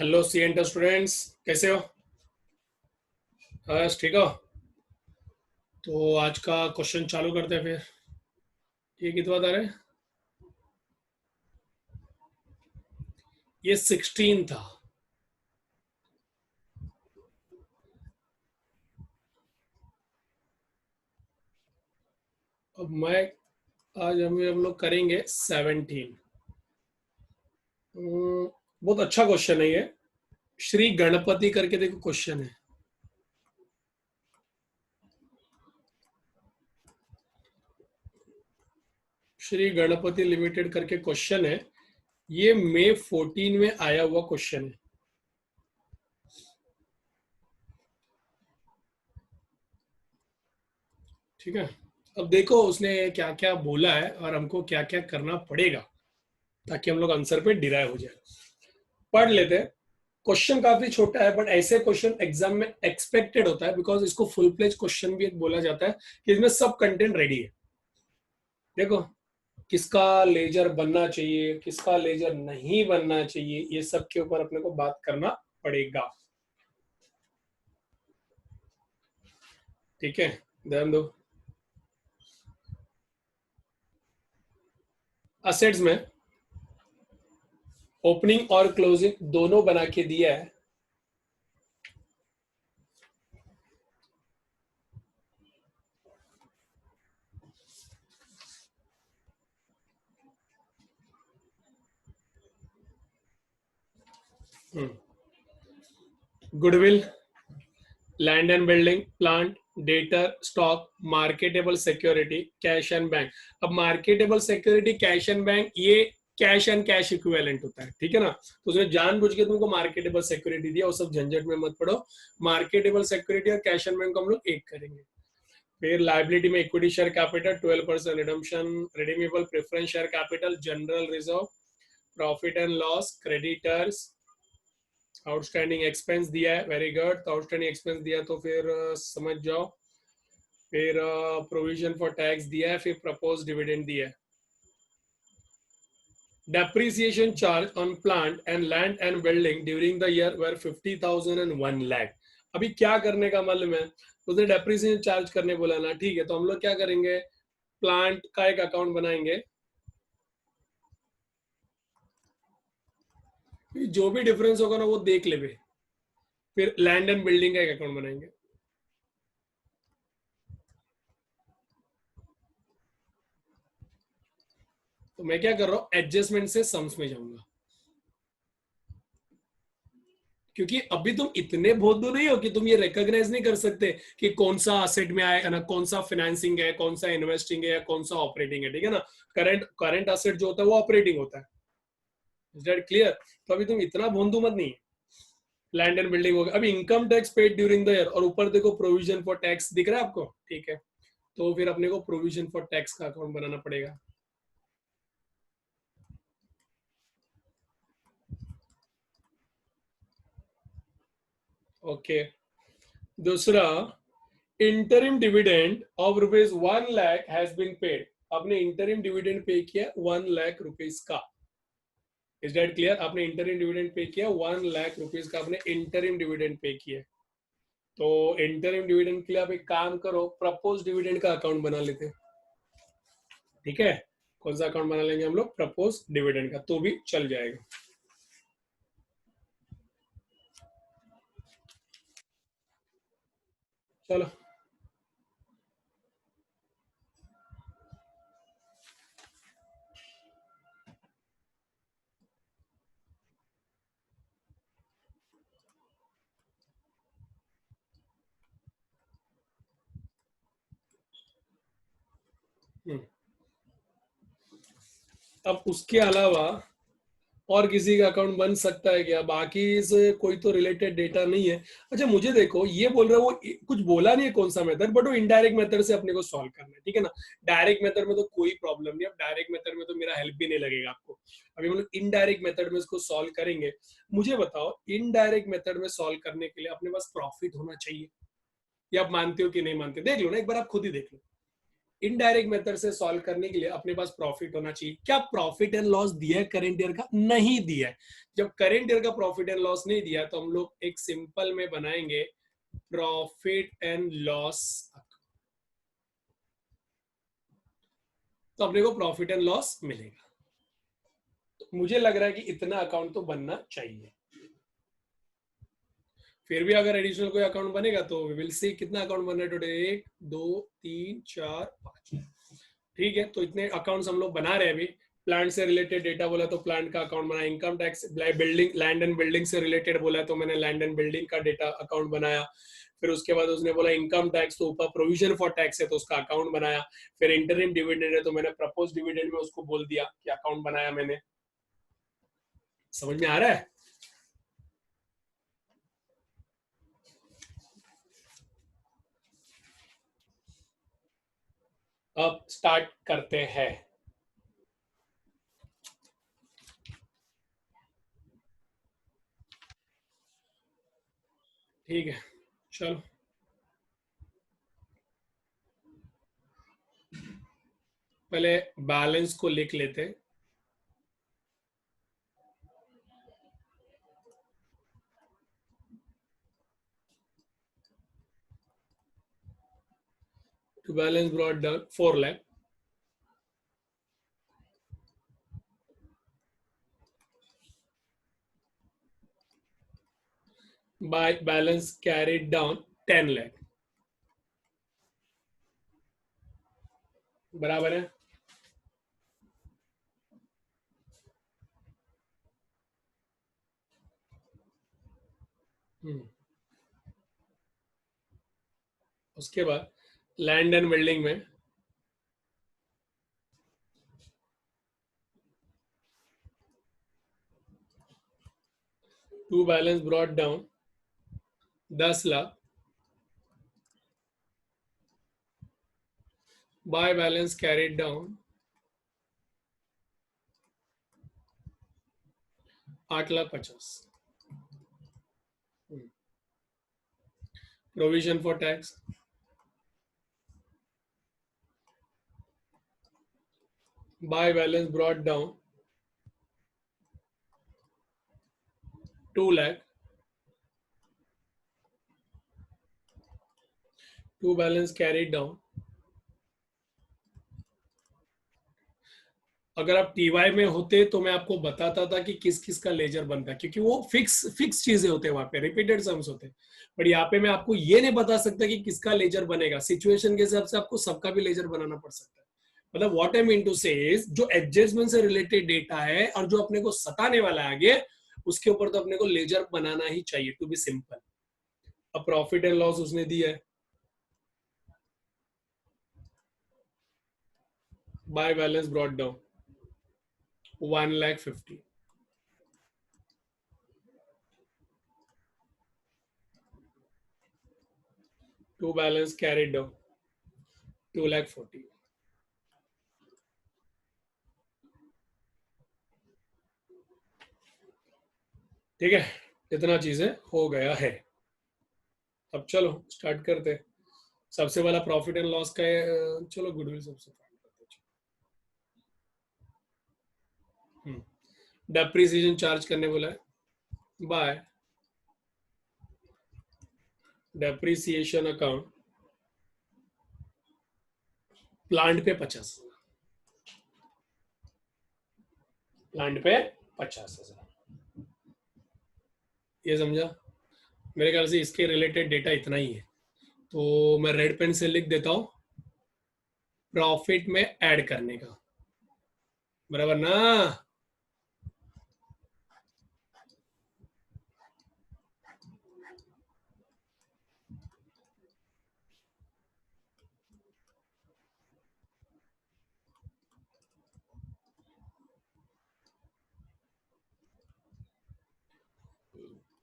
Hello सी enter students, कैसे हो? बस ठीक हो। तो आज का क्वेश्चन चालू करते हैं फिर। ये कितना बता रहे हैं? ये 16 था। अब मैं आज हम लोग करेंगे 17। बहुत अच्छा क्वेश्चन है ये। श्री गणपति करके देखो क्वेश्चन है। श्री गणपति लिमिटेड करके क्वेश्चन है। ये मई 14 में आया हुआ क्वेश्चन है। ठीक है। अब देखो उसने क्या क्या बोला है और हमको क्या क्या करना पड़ेगा ताकि हम लोग आंसर पे डिराइव हो जाए। पढ़ लेते हैं। क्वेश्चन काफी छोटा है बट ऐसे क्वेश्चन एग्जाम में एक्सपेक्टेड होता है बिकॉज इसको फुल प्लेज क्वेश्चन भी एक बोला जाता है कि इसमें सब कंटेंट रेडी है। देखो, किसका लेजर बनना चाहिए, किसका लेजर नहीं बनना चाहिए, ये सब के ऊपर अपने को बात करना पड़ेगा। ठीक है, ध्यान दो। असेट्स में ओपनिंग और क्लोजिंग दोनों बना के दिया है। Goodwill, land and building, plant, debtor, stock, marketable security, cash and bank. अब marketable security, cash and bank, ये कैश एंड कैश इक्विवेलेंट होता है। ठीक है ना। तो उसने जानबूझ के तुमको मार्केटेबल सिक्योरिटी दिया, वो सब झंझट में मत पड़ो। मार्केटेबल सिक्योरिटी और कैश एंड बैंक को हम लोग एक करेंगे। फिर लाइबिलिटी में equity share capital 12% redemption, redeemable preference share capital, general reserve, profit and loss, creditors, outstanding expense दिया है। Very good. तो आउटस्टैंडिंग एक्सपेंस दिया तो फिर समझ जाओ। फिर प्रोविजन फॉर टैक्स दिया है। फिर प्रपोज डिविडेंड दिया है। Depreciation charge on plant and land and building during the year were 50,000 and 1 lakh. अभी क्या करने का मालूम है? उसने डेप्रिसिएशन चार्ज करने बोला ना। ठीक है, तो हम लोग क्या करेंगे, प्लांट का एक अकाउंट बनाएंगे। जो भी डिफरेंस होगा ना वो देख ले। फिर लैंड एंड बिल्डिंग का एक अकाउंट बनाएंगे। तो मैं क्या कर रहा हूं, एडजस्टमेंट से सम्स में जाऊंगा। क्योंकि अभी तुम इतने भोदू नहीं हो कि तुम ये रिकॉग्नाइज नहीं कर सकते कि कौन सा असेट में आए ना, कौन सा फाइनेंसिंग है, कौन सा इन्वेस्टिंग है या कौन सा ऑपरेटिंग है। ठीक है ना। करंट करंट असेट जो होता है वो ऑपरेटिंग होता है। Is that clear? तो अभी तुम इतना भोंदू मत नहीं। लैंड एंड बिल्डिंग हो गया। अभी income tax paid during the year, और ऊपर देखो प्रोविजन फॉर टैक्स दिख रहा है आपको। ठीक है, तो फिर अपने को प्रोविजन फॉर टैक्स का अकाउंट बनाना पड़ेगा। ओके। दूसरा, interim dividend of ₹1 lakh has been paid. आपने इंटरिम डिविडेंड पे किया ₹1 लाख का। Is that clear? आपने इंटरिम डिविडेंड पे किया ₹1 लाख का। आपने इंटरिम डिविडेंड पे किया। तो इंटरिम डिविडेंड के लिए आप एक काम करो, प्रपोज डिविडेंड का अकाउंट बना लेते हैं। ठीक है, कौन सा अकाउंट बना लेंगे हम लोग? प्रपोज डिविडेंड का, तो भी चल जाएगा। चलो। अब उसके अलावा और किसी का अकाउंट बन सकता है क्या? बाकी से कोई तो रिलेटेड डेटा नहीं है। अच्छा मुझे देखो, ये बोल रहा है वो कुछ बोला नहीं है कौन सा मेथड, बट वो इनडायरेक्ट मेथड से अपने को सॉल्व करना है। ठीक है ना। डायरेक्ट मेथड में तो कोई प्रॉब्लम नहीं। अब डायरेक्ट मेथड में तो मेरा हेल्प भी नहीं लगेगा आपको। अभी हम लोग इनडायरेक्ट मेथड में इसको सॉल्व करेंगे। मुझे बताओ, इनडायरेक्ट मेथड में सॉल्व करने के लिए अपने पास प्रॉफिट होना चाहिए। ये आप मानते हो कि नहीं मानते? देख लो ना एक बार, आप खुद ही देख लो। इनडायरेक्ट मेथड से सॉल्व करने के लिए अपने पास प्रॉफिट होना चाहिए। क्या प्रॉफिट एंड लॉस दिया है करेंट ईयर का? नहीं दिया है। जब करेंट ईयर का प्रॉफिट एंड लॉस नहीं दिया तो हम लोग एक सिंपल में बनाएंगे प्रॉफिट एंड लॉस, तो अपने को प्रॉफिट एंड लॉस मिलेगा। तो मुझे लग रहा है कि इतना अकाउंट तो बनना चाहिए। फिर भी अगर एडिशनल कोई अकाउंट बनेगा तो वी विल सी कितना अकाउंट बन रहा है टुडे, 1 2 3 4 5। ठीक है, तो इतने अकाउंट्स हम लोग बना रहे हैं अभी। प्लांट से रिलेटेड डेटा बोला तो प्लांट का अकाउंट बना, income tax building land and building से रिलेटेड बोला तो मैंने लैंड एंड बिल्डिंग का डेटा अकाउंट बनाया। फिर उसके बाद उसने बोला इनकम टैक्स तो ऊपर प्रोविजन फॉर टैक्स है तो उसका अकाउंट बनाया। फिर इंटरिम डिविडेंड है तो मैंने प्रपोज डिविडेंड में उसको बोल दिया कि अकाउंट बनाया मैंने। समझ में आ रहा है? अब स्टार्ट करते हैं। ठीक है, चलो पहले बैलेंस को लिख लेते हैं। To balance brought down 4 lakh. By balance carried down 10 lakh. बराबर है? उसके बाद लैंड एंड बिल्डिंग में to balance brought down 10 lakh by balance carried down 8,50,000। Provision for tax by balance brought down 2 lakh to balance carried down. अगर आप TY में होते तो मैं आपको बताता था कि किस किस का लेजर बनता है, क्योंकि वो फिक्स फिक्स चीजें होते हैं, वहां पे रिपीटेड सम्स होते हैं। बट यहाँ पे मैं आपको ये नहीं बता सकता कि किसका लेजर बनेगा। सिचुएशन के हिसाब से आपको सबका भी लेजर बनाना पड़ सकता है। मतलब what I mean to say is, जो एडजस्टमेंट से रिलेटेड डेटा है और जो अपने को सताने वाला है आगे, उसके ऊपर तो अपने को लेजर बनाना ही चाहिए टू बी सिंपल। अब प्रॉफिट एंड लॉस उसने दिया है, by balance brought down 1,50,000। To balance carried down 2,40,000। ठीक है, इतना चीजें हो गया है। अब चलो स्टार्ट करते हैं। सबसे वाला प्रॉफिट एंड लॉस का है, चलो गुडविल सबसे फाइंड करते हैं। डेप्रिसिएशन चार्ज करने बोला है बाय डेप्रिसिएशन अकाउंट प्लांट पे 50,000। प्लांट पे 50,000, ये समझा? मेरे ख्याल से इसके रिलेटेड डेटा इतना ही है, तो मैं रेड पेन से लिख देता हूं प्रॉफिट में ऐड करने का। बराबर ना?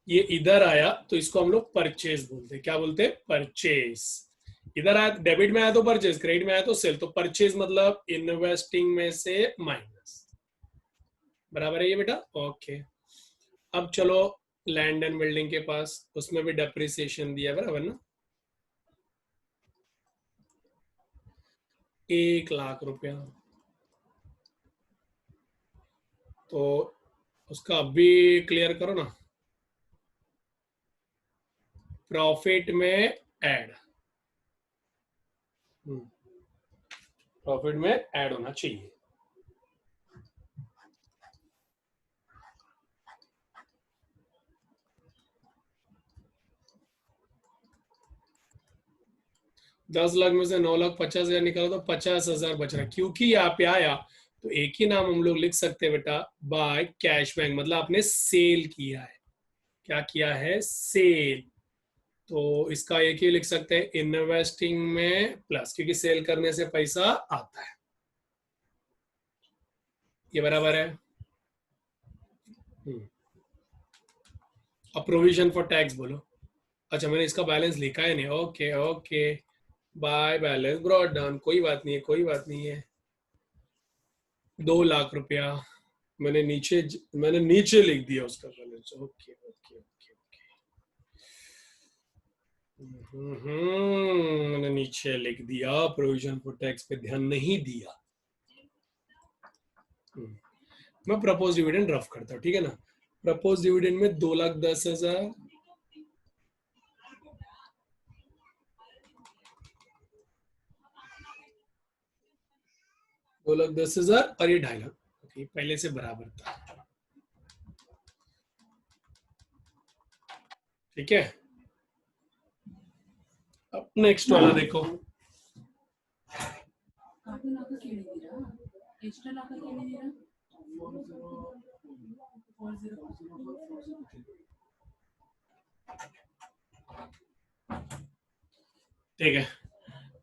ये इधर आया तो इसको हम लोग परचेज बोलते हैं। क्या बोलते हैं? परचेज। इधर आया डेबिट में आया तो परचेज, क्रेडिट में आया तो सेल। तो परचेज मतलब इन्वेस्टिंग में से माइनस। बराबर है ये बेटा? ओके। अब चलो लैंड एंड बिल्डिंग के पास, उसमें भी डेप्रिसिएशन दिया, बराबर ना? 1,00,000 रुपया। तो उसका अभी क्लियर करो ना, प्रॉफिट में ऐड, प्रॉफिट में ऐड होना चाहिए। दस लाख में से 9,50,000 निकालो तो 50,000 बच रहा है। क्योंकि यहाँ पे आया तो एक ही नाम हम लोग लिख सकते हैं बेटा, बाय कैश बैंक, मतलब आपने सेल किया है। क्या किया है? सेल। तो इसका एक ही लिख सकते हैं, इन्वेस्टिंग में प्लस, क्योंकि सेल करने से पैसा आता है। ये बराबर है। अब प्रोविजन फॉर टैक्स बोलो। अच्छा, मैंने इसका बैलेंस लिखा है नहीं। Okay okay, by balance brought down, कोई बात नहीं है, कोई बात नहीं है। 2,00,000 रुपया मैंने नीचे लिख दिया उसका balance. Okay okay okay okay. मैंने नीचे लिख दिया, प्रोविजन फॉर टैक्स पे ध्यान नहीं दिया। मैं प्रपोज डिविडेंड रफ करता हूँ, ठीक है ना। प्रपोज डिविडेंड में 2,10,000, 2,10,000 और ये 2.5 लाख। ओके, पहले से बराबर था, ठीक है। अब नेक्स्ट वाला देखो। ठीक है,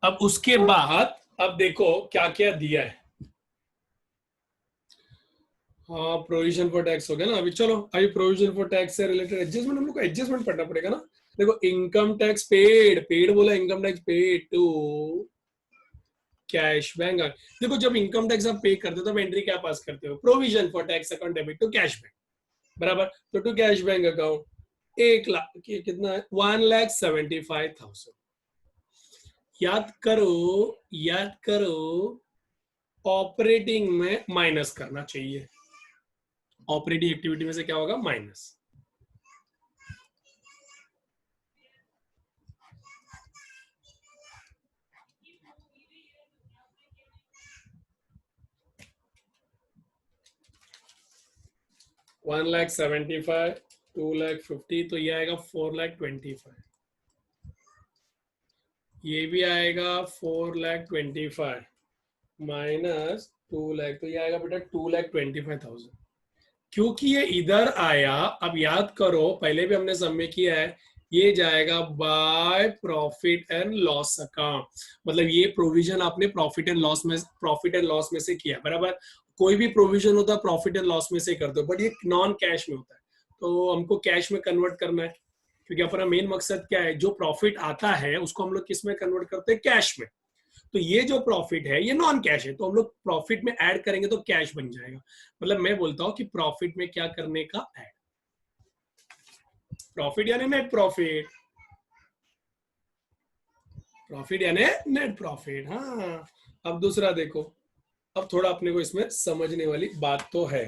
अब उसके बाद अब देखो क्या क्या दिया है। हाँ, प्रोविजन फॉर टैक्स हो गया ना। अभी चलो, अभी प्रोविजन फॉर टैक्स से रिलेटेड एडजस्टमेंट, हम लोग को एडजस्टमेंट पढ़ना पड़ेगा ना। देखो, इनकम टैक्स पेड, पेड बोला, income tax paid to cash bank. देखो, जब इनकम टैक्स आप पे करते हो तब एंट्री क्या पास करते हो? Provision for tax account debit to cash bank, बराबर। तो टू कैश बैंक अकाउंट 1,00,000 कितना है? 1,75,000। याद करो, याद करो, ऑपरेटिंग में माइनस करना चाहिए। ऑपरेटिंग एक्टिविटी में से क्या होगा? माइनस। $1,75,000, $2,50,000, तो ये आएगा 4,25,000। ये भी आएगा 4,25,000 माइनस 2,00,000, तो ये आएगा बेटा 2,25,000। क्योंकि ये इधर आया, अब याद करो पहले भी हमने सबमिट किया है, ये जाएगा by profit and loss account. मतलब ये प्रोविजन आपने प्रॉफिट एंड लॉस में से किया, बराबर। कोई भी प्रोविजन होता है प्रॉफिट एंड लॉस में से कर दो, बट ये नॉन कैश में होता है, तो हमको कैश में कन्वर्ट करना है। क्योंकि अपना मेन मकसद क्या है? जो प्रॉफिट आता है उसको हम लोग किस में कन्वर्ट करते हैं? कैश में। तो ये जो प्रॉफिट है ये नॉन कैश है, तो हम लोग प्रॉफिट में ऐड करेंगे तो कैश बन जाएगा। मतलब मैं बोलता हूं कि प्रॉफिट में क्या करने का? ऐड। प्रॉफिट यानी नेट प्रॉफिट, प्रॉफिट यानी नेट प्रॉफिट। हाँ, अब दूसरा देखो। अब थोड़ा अपने को इसमें समझने वाली बात तो है,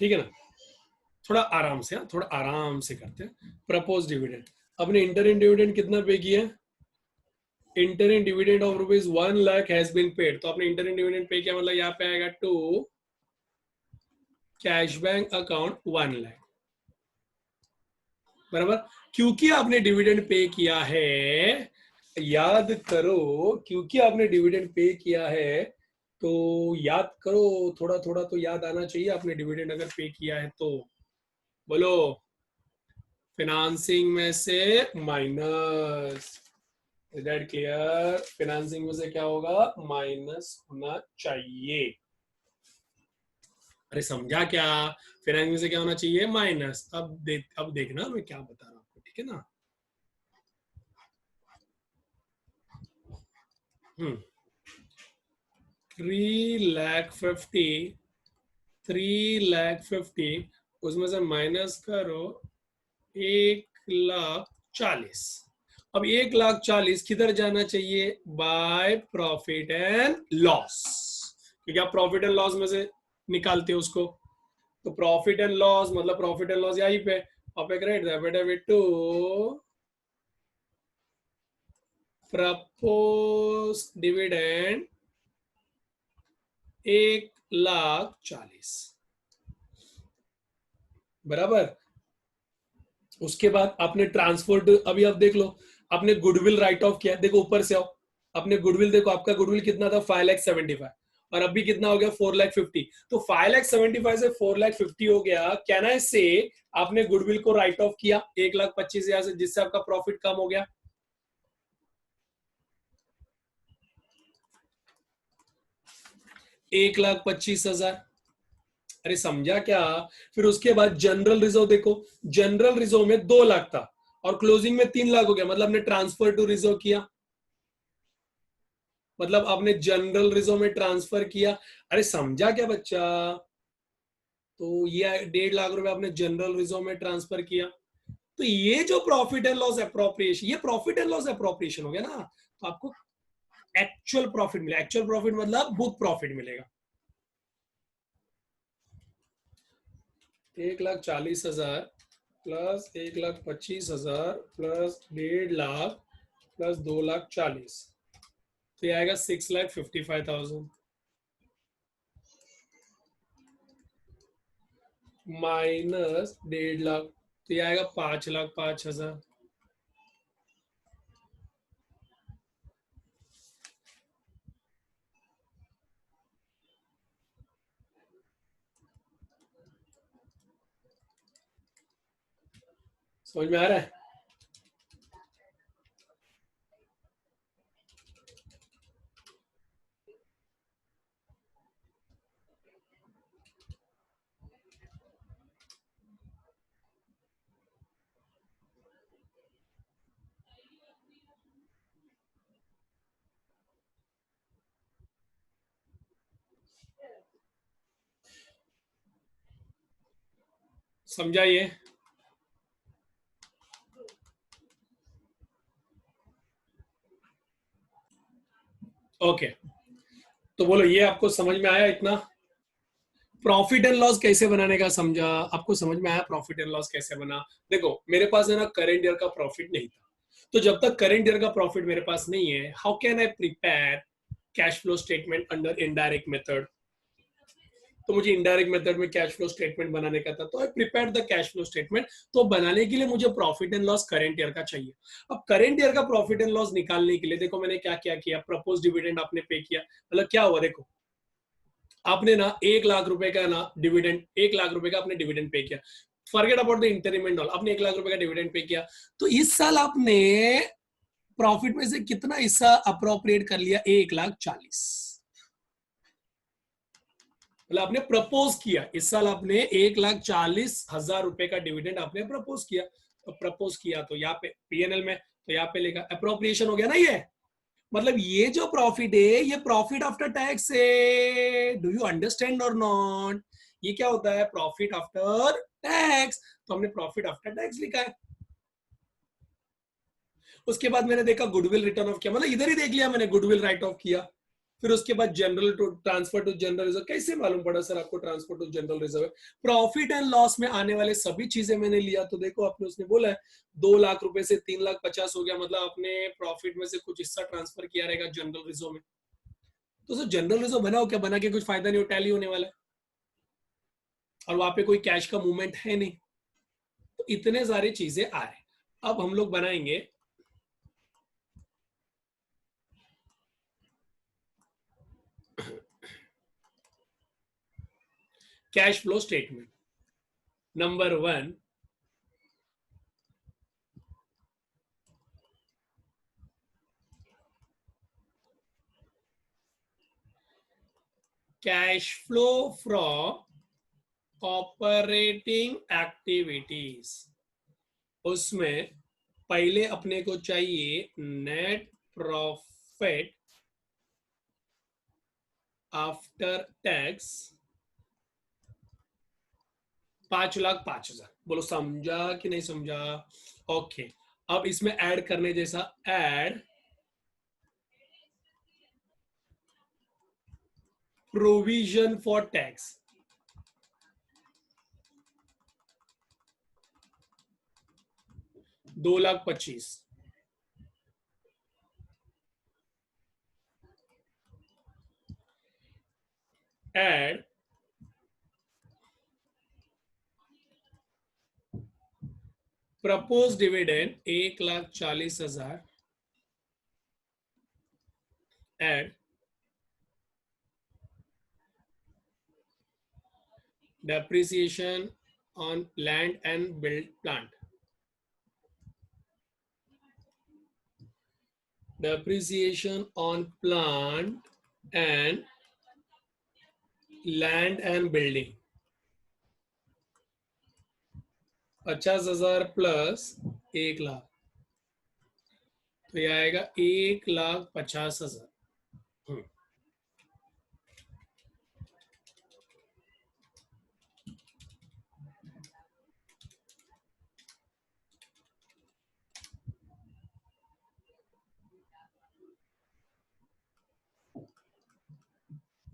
ठीक है ना। थोड़ा आराम से, थोड़ा आराम से करते हैं। प्रपोज डिविडेंड, अपने इंटरिम डिविडेंड कितना पे किया? Interim dividend of ₹1,00,000 has been paid. तो आपने इंटरिम डिविडेंड पे किया, मतलब यहाँ पे आएगा टू कैश बैंक अकाउंट 1,00,000, बराबर। क्योंकि आपने डिविडेंड पे किया है, याद करो, क्योंकि आपने डिविडेंड पे किया है तो याद करो, थोड़ा थोड़ा तो याद आना चाहिए। आपने डिविडेंड अगर पे किया है तो बोलो, फिनांसिंग में से minus. Is that clear? Financing में से क्या होगा? माइनस होना चाहिए। अरे समझा क्या? फिनांसिंग में से क्या होना चाहिए? माइनस। अब देखना मैं क्या बता रहा हूँ आपको, ठीक है ना। 3,50,000, 3,50,000, उसमें से माइनस करो 1,00,000, 40। अब 1,40,000 किधर जाना चाहिए? बाय प्रॉफिट एंड लॉस, क्योंकि आप प्रॉफिट एंड लॉस में से निकालते हो उसको। तो प्रॉफिट एंड लॉस मतलब प्रॉफिट एंड लॉस यहीं पे आप एक write debit to propose dividend 1,40,000 बराबर। उसके बाद आपने ट्रांसफर टू, अभी आप देख लो, आपने गुडविल राइट ऑफ किया, देखो ऊपर से आओ, आपने गुडविल देखो, आपका गुडविल कितना था? 5,75,000 और अभी कितना हो गया? 4,50,000। तो 5,75,000 से 4,50,000 हो गया। कैन आई से आपने गुडविल को राइट ऑफ किया 1,25,000 से, जिससे आपका प्रॉफिट कम हो गया। 1,25,000। अरे समझा क्या? फिर उसके बाद जनरल रिजर्व देखो, जनरल रिजर्व में 2 लाख था और क्लोजिंग में 3 लाख हो गया, मतलब हमने ट्रांसफर टू रिजर्व किया, मतलब आपने जनरल रिजर्व में ट्रांसफर किया। अरे समझा क्या बच्चा? तो ये 1,50,000 रुपए आपने जनरल रिजर्व में ट्रांसफर किया। तो ये जो प्रॉफिट एंड लॉस अप्रोप्रिएशन, ये प्रॉफिट एंड लॉस अप्रोप्रिएशन हो गया ना। तो आपको एक्चुअल प्रॉफिट मिलेगा, एक्चुअल प्रॉफिट मतलब बुक प्रॉफिट मिलेगा। 1,40,000 प्लस 1,25,000 प्लस 1,50,000 प्लस 2,40,000, तो ये आएगा 6,55,000 माइनस 1,50,000, तो ये आएगा 5,05,000। समझ में आ रहा है? समझा ये? ओके, तो बोलो ये आपको समझ में आया इतना? प्रॉफिट एंड लॉस कैसे बनाने का समझा? आपको समझ में आया प्रॉफिट एंड लॉस कैसे बना? देखो मेरे पास है ना करंट ईयर का प्रॉफिट नहीं था, तो जब तक करंट ईयर का प्रॉफिट मेरे पास नहीं है, how can I prepare cash flow statement under indirect method? तो मुझे इनडायरेक्ट मेथड में कैश फ्लो स्टेटमेंट बनाने का था, तो I prepare the cash flow statement. तो बनाने के लिए मुझे profit and loss current year का चाहिए। अब करंट ईयर का प्रॉफिट एंड लॉस निकालने के लिए देखो मैंने क्या क्या किया। प्रपोज डिविडेंड आपने पे किया, मतलब क्या हुआ देखो, आपने ना 1,00,000 रुपए का ना डिविडेंड, 1,00,000 रुपए का आपने डिविडेंड पे किया। Forget about the interim and all, आपने 1,00,000 रुपए का डिविडेंड पे किया। तो इस साल आपने प्रॉफिट में से कितना हिस्सा अप्रोप्रिएट कर लिया? 1,40,000, मतलब आपने प्रपोज किया। इस साल आपने 1,40,000 रुपए का डिविडेंड आपने प्रपोज किया। तो प्रपोज किया तो यहाँ पे पीएनएल में, तो यहाँ पे लिखा अप्रोप्रिएशन हो गया ना ये। मतलब ये जो प्रॉफिट है ये प्रॉफिट आफ्टर टैक्स है। डू यू अंडरस्टैंड और नॉट? ये क्या होता है? Profit after tax. तो हमने प्रॉफिट आफ्टर टैक्स लिखा है। उसके बाद मैंने देखा गुडविल रिटर्न ऑफ किया, मतलब इधर ही देख लिया मैंने, गुडविल राइट ऑफ किया। फिर उसके बाद general to transfer to general reserve. कैसे मालूम पड़ा सर आपको ट्रांसफर टू जनरल रिजर्व है? प्रॉफिट एंड लॉस में आने वाले सभी चीजें मैंने लिया। तो देखो आपने, उसने बोला है 2,00,000 रुपए से 3,50,000 हो गया, मतलब आपने प्रॉफिट में से कुछ हिस्सा ट्रांसफर किया रहेगा जनरल रिजर्व में। तो सर जनरल रिजर्व बनाओ क्या? बना के कुछ फायदा नहीं, टैली होने वाला है और वहां पे कोई कैश का मूवमेंट है नहीं। तो इतने सारी चीजें आ रहे। अब हम लोग बनाएंगे cash flow statement. Number 1, cash flow from operating activities. उसमें पहले अपने को चाहिए नेट प्रॉफिट आफ्टर टैक्स 5,05,000। बोलो समझा कि नहीं समझा? ओके। अब इसमें ऐड करने जैसा, add provision for tax, 2,25,000। Add propose dividend 1,40,000। Add depreciation on land and built plant, depreciation on plant and land and building, 50,000 plus 1,00,000, तो ये आएगा 1,50,000।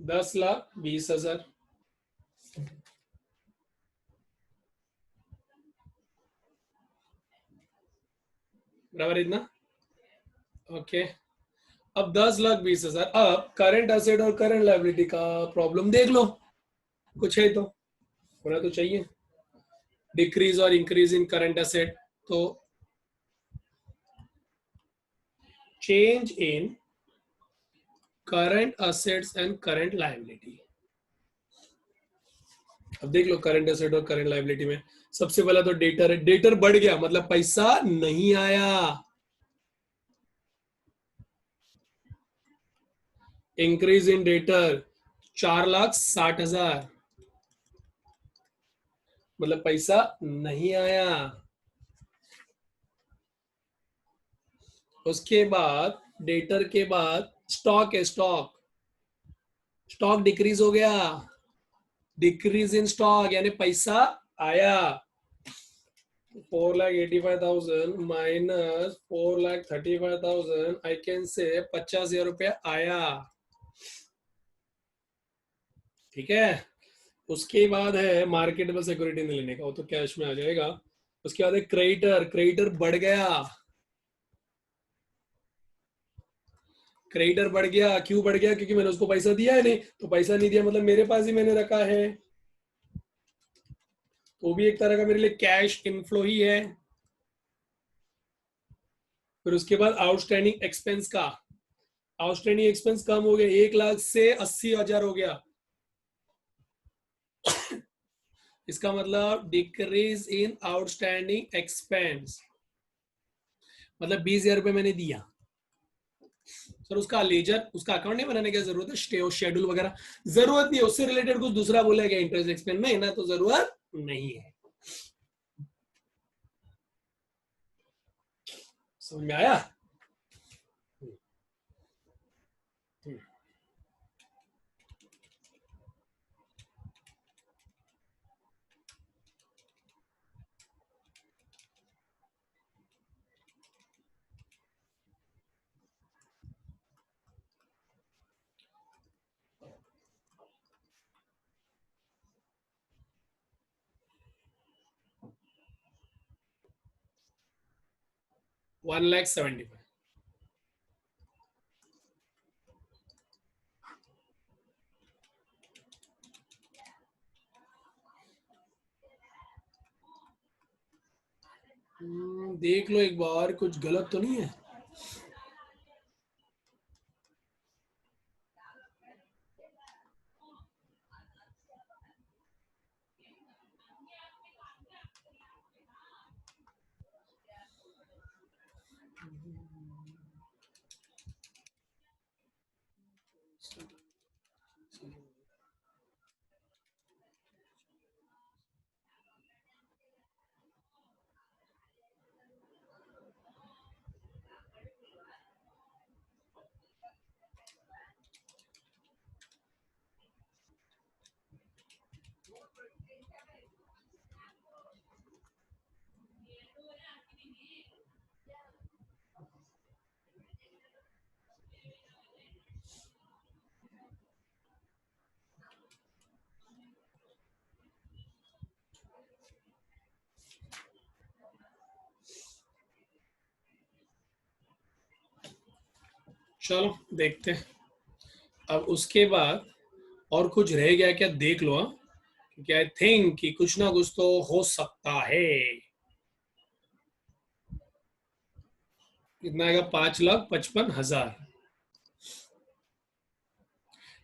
10,20,000। बराबर इतना। ओके, अब 10,20,000। अब करंट असेट और करंट लायबिलिटी का प्रॉब्लम देख लो, कुछ है तो होना तो चाहिए। डिक्रीज और इंक्रीज इन करंट असेट, तो change in current assets and current liability. अब देख लो करंट एसेट और करंट लायबिलिटी में सबसे पहला तो डेटर है। डेटर बढ़ गया मतलब पैसा नहीं आया। इंक्रीज इन डेटर 4,60,000, मतलब पैसा नहीं आया। उसके बाद डेटर के बाद स्टॉक है, स्टॉक, स्टॉक डिक्रीज हो गया। डिक्रीज इन स्टॉक यानी पैसा आया। 4,85,000 माइनस 4,35,000, आई कैन से 50,000 रुपया आया। ठीक है। उसके बाद है मार्केटेबल सिक्योरिटी में लेने का, वो तो कैश में आ जाएगा। उसके बाद है क्रेडिटर, क्रेडिटर बढ़ गया। क्रेडिटर बढ़ गया, क्यों बढ़ गया? क्योंकि मैंने उसको पैसा दिया है नहीं, तो पैसा नहीं दिया मतलब मेरे पास ही मैंने रखा है, तो भी एक तरह का मेरे लिए कैश इनफ्लो ही है। फिर उसके बाद आउटस्टैंडिंग एक्सपेंस का, आउटस्टैंडिंग एक्सपेंस कम हो गया, 1,00,000 से 80,000 हो गया। इसका मतलब डिक्रीज इन आउटस्टैंडिंग एक्सपेंस, मतलब 20,000 रुपये मैंने दिया सर, उसका लेजर, उसका अकाउंट नहीं बनाने की जरूरत है, स्टे शेड्यूल वगैरह जरूरत नहीं है, उससे रिलेटेड कुछ दूसरा बोला गया इंटरेस्ट एक्सपेंस में ना, तो जरूरत नहीं है। समझ में आया? 1,75,000। देख लो एक बार, कुछ गलत तो नहीं है? चलो देखते हैं। अब उसके बाद और कुछ रह गया क्या देख लो, हाँ, क्योंकि आई थिंक कि कुछ ना कुछ तो हो सकता है। कितना आएगा? 5,55,000।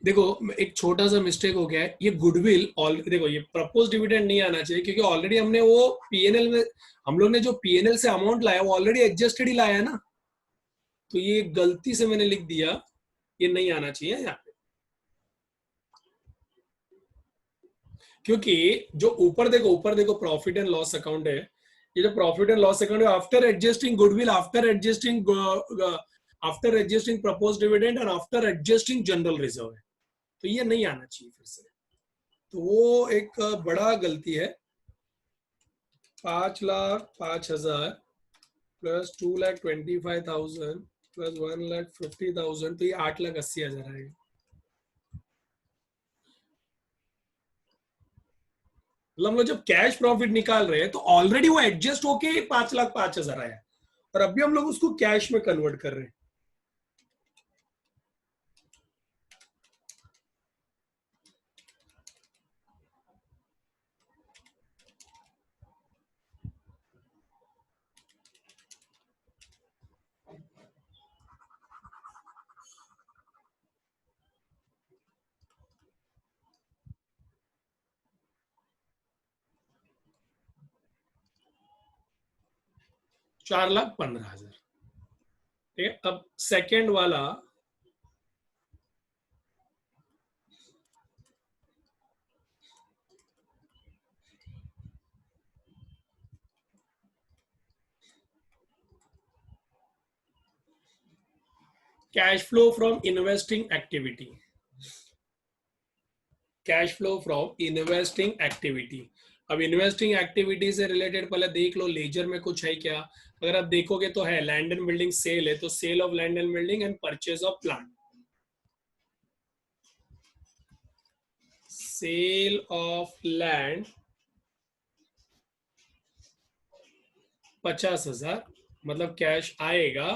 देखो, एक छोटा सा मिस्टेक हो गया है, ये गुडविल ऑल देखो, ये प्रपोज डिविडेंड नहीं आना चाहिए, क्योंकि ऑलरेडी हमने वो पीएनएल में, हम लोग ने जो पीएनएल से अमाउंट लाया वो ऑलरेडी एडजस्टेड ही लाया है ना। तो ये गलती से मैंने लिख दिया, ये नहीं आना चाहिए यहाँ पे। क्योंकि जो ऊपर देखो प्रॉफिट एंड लॉस अकाउंट है, ये जो प्रॉफिट एंड लॉस अकाउंट है, after adjusting goodwill, after adjusting propose dividend and after adjusting general reserve है। तो ये नहीं आना चाहिए फिर से। तो वो एक बड़ा गलती है। 5,05,000 प्लस 2,25,000 प्लस 1,50,000, तो ये 8,80,000 आएगा। मतलब हम लोग जब कैश प्रॉफिट निकाल रहे हैं तो ऑलरेडी वो एडजस्ट होके 5,05,000 आया, और अभी हम लोग उसको कैश में कन्वर्ट कर रहे हैं। 4,15,000। ठीक है, अब सेकेंड वाला, cash flow from investing activity. Cash flow from investing activity. अब इन्वेस्टिंग एक्टिविटी से रिलेटेड पहले देख लो लेजर में कुछ है क्या। अगर आप देखोगे तो है, लैंड एंड बिल्डिंग सेल है, तो sale of land and building and purchase of plant. Sale of land 50,000, मतलब कैश आएगा।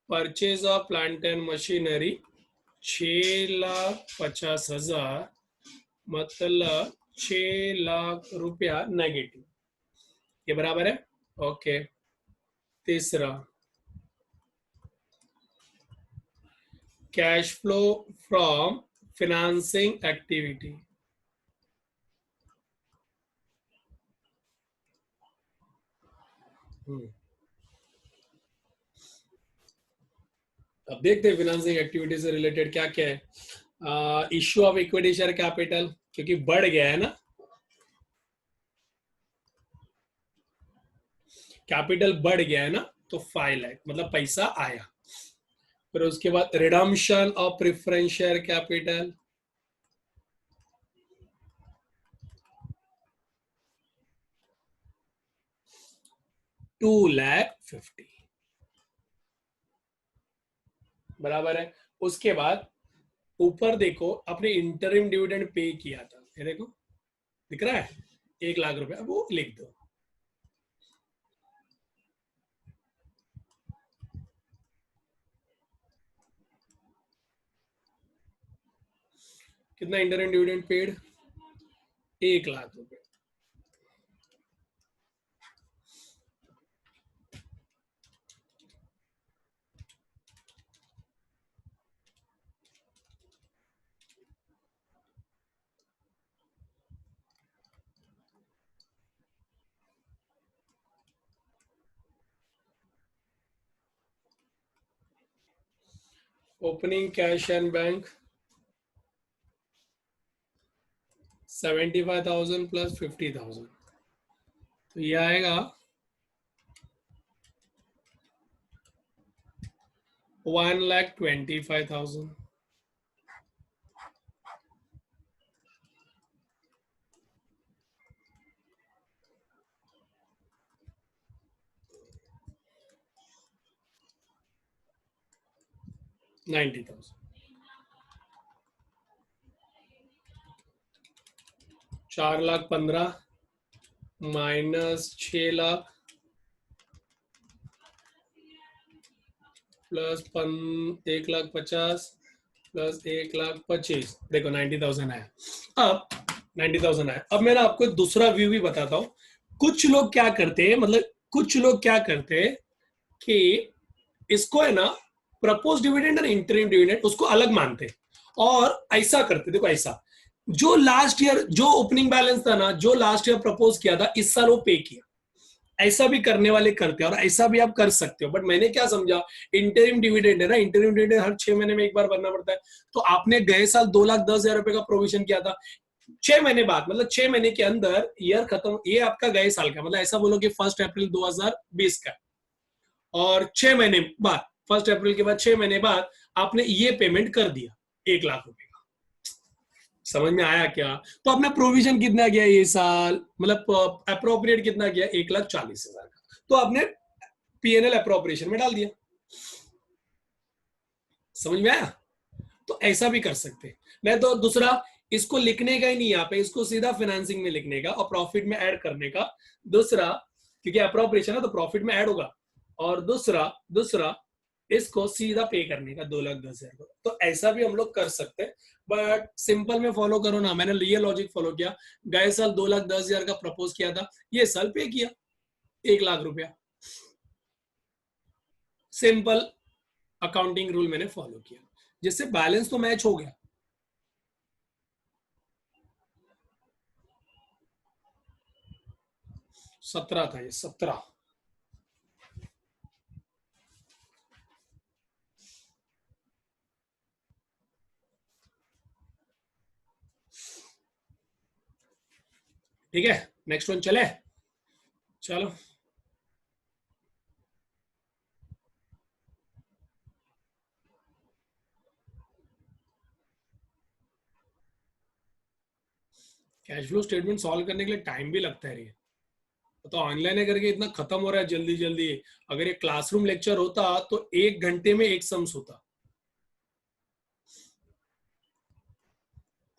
Purchase of plant and machinery 6,50,000, मतलब 6 लाख रुपया नेगेटिव। ये बराबर है। ओके। तीसरा, cash flow from financing activity. अब देखते हैं फिनेंसिंग एक्टिविटी से रिलेटेड क्या क्या है। Issue of equity share capital, क्योंकि बढ़ गया है ना, कैपिटल बढ़ गया है ना, तो 5 लाख मतलब पैसा आया। फिर उसके बाद redemption of preference share capital, 2,50,000, बराबर है। उसके बाद ऊपर देखो, अपने इंटरिम डिविडेंड पे किया था, ये देखो दिख रहा है, 1 लाख रुपया, वो लिख दो। कितना इंटरिम डिविडेंड पेड? 1 लाख रुपए। Opening cash and bank 75,000 plus 50,000, तो ये आएगा 1,25,000। 90,000। 4,15,000 माइनस 6 लाख, प्लस 1,50,000 प्लस 1,25,000, देखो 90,000 आया। अब 90,000 आया। अब मैं ना आपको दूसरा व्यू भी बताता हूँ। कुछ लोग क्या करते हैं, मतलब कुछ लोग क्या करते हैं कि इसको है ना प्रपोज डिविडेंड और इंटरिम डिविडेंड उसको अलग मानते हैं और ऐसा करते। देखो ऐसा, जो लास्ट ईयर जो ओपनिंग बैलेंस था ना, जो लास्ट ईयर प्रपोज किया था, इस साल वो पे किया। ऐसा भी करने वाले करते हैं और ऐसा भी आप कर सकते हो। बट मैंने क्या समझा, इंटरिम डिविडेंड है ना, इंटरिम डिविडेंड हर 6 महीने में एक बार भरना पड़ता है। तो आपने गए साल 2,10,000 रुपए का प्रोविजन किया था, 6 महीने बाद, मतलब 6 महीने के अंदर ईयर खत्म, ये आपका गए साल का, मतलब ऐसा बोलो कि 1 अप्रैल 2020 का, और 6 महीने बाद, 1 अप्रैल के बाद 6 महीने बाद आपने ये पेमेंट कर दिया 1,00,000 रुपए का। समझ में आया क्या? तो आपने प्रोविजन कितना किया ये साल, मतलब अप्रोप्रिएट कितना किया, 1,40,000 का, तो आपने पीएनएल अप्रोप्रिएशन में डाल दिया। समझ में आया? तो ऐसा भी कर सकते हैं। नहीं तो दूसरा, इसको लिखने का ही नहीं यहाँ पे, इसको सीधा फाइनेंसिंग में लिखने का और प्रॉफिट में ऐड करने का। दूसरा, क्योंकि अप्रोप्रिएशन है तो प्रॉफिट में ऐड होगा। और दूसरा दूसरा इसको सीधा पे करने का 2,10,000 को। तो ऐसा भी हम लोग कर सकते हैं, बट सिंपल में फॉलो करो ना। मैंने ये लॉजिक फॉलो किया, गए साल 2,10,000 का प्रपोज किया था, ये साल पे किया 1,00,000 रुपया। सिंपल अकाउंटिंग रूल मैंने फॉलो किया, जिससे बैलेंस तो मैच हो गया। 17 था ये, 17। ठीक है, नेक्स्ट वन चले, चलो। कैश फ्लो स्टेटमेंट सॉल्व करने के लिए टाइम भी लगता है। ये तो ऑनलाइन है करके इतना खत्म हो रहा है जल्दी जल्दी। अगर ये क्लासरूम लेक्चर होता तो 1 घंटे में एक सम्स होता।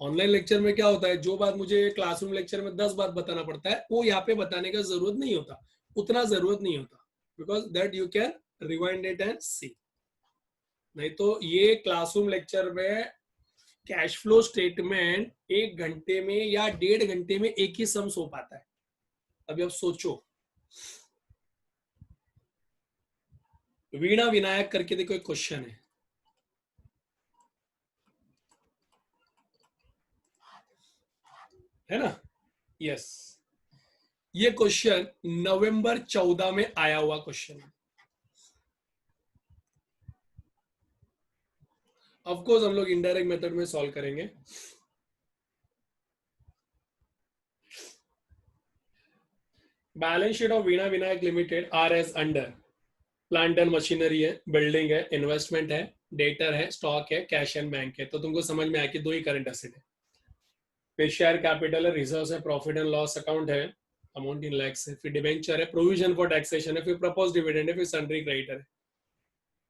ऑनलाइन लेक्चर में क्या होता है, जो बात मुझे क्लासरूम लेक्चर में 10 बात बताना पड़ता है, वो यहाँ पे बताने का जरूरत नहीं होता, उतना जरूरत नहीं होता, because that you can rewind it and see. नहीं तो ये क्लासरूम लेक्चर में कैश फ्लो स्टेटमेंट 1 घंटे में या 1.5 घंटे में एक ही सम्स हो पाता है। अभी आप सोचो, वीणा विनायक करके देखो एक क्वेश्चन है ना? यस, ये क्वेश्चन नवंबर 14 में आया हुआ क्वेश्चन है। ऑफकोर्स हम लोग इनडायरेक्ट मेथड में सॉल्व करेंगे। Balance sheet of Veena Vinayak limited R S under plant and machinery है, बिल्डिंग है, इन्वेस्टमेंट है, डेटर है, स्टॉक है, कैश एंड बैंक है। तो तुमको समझ में आया कि दो ही करंट एसेट है। फिर शेयर कैपिटल है, रिजर्व है, प्रॉफिट एंड लॉस अकाउंट है, अमाउंट इन लैक्स है, फिर डिबेंचर है, प्रोविजन फॉर टैक्सेशन है, फिर प्रपोज डिविडेंड है, फिर सन्ड्री क्रेडिटर है।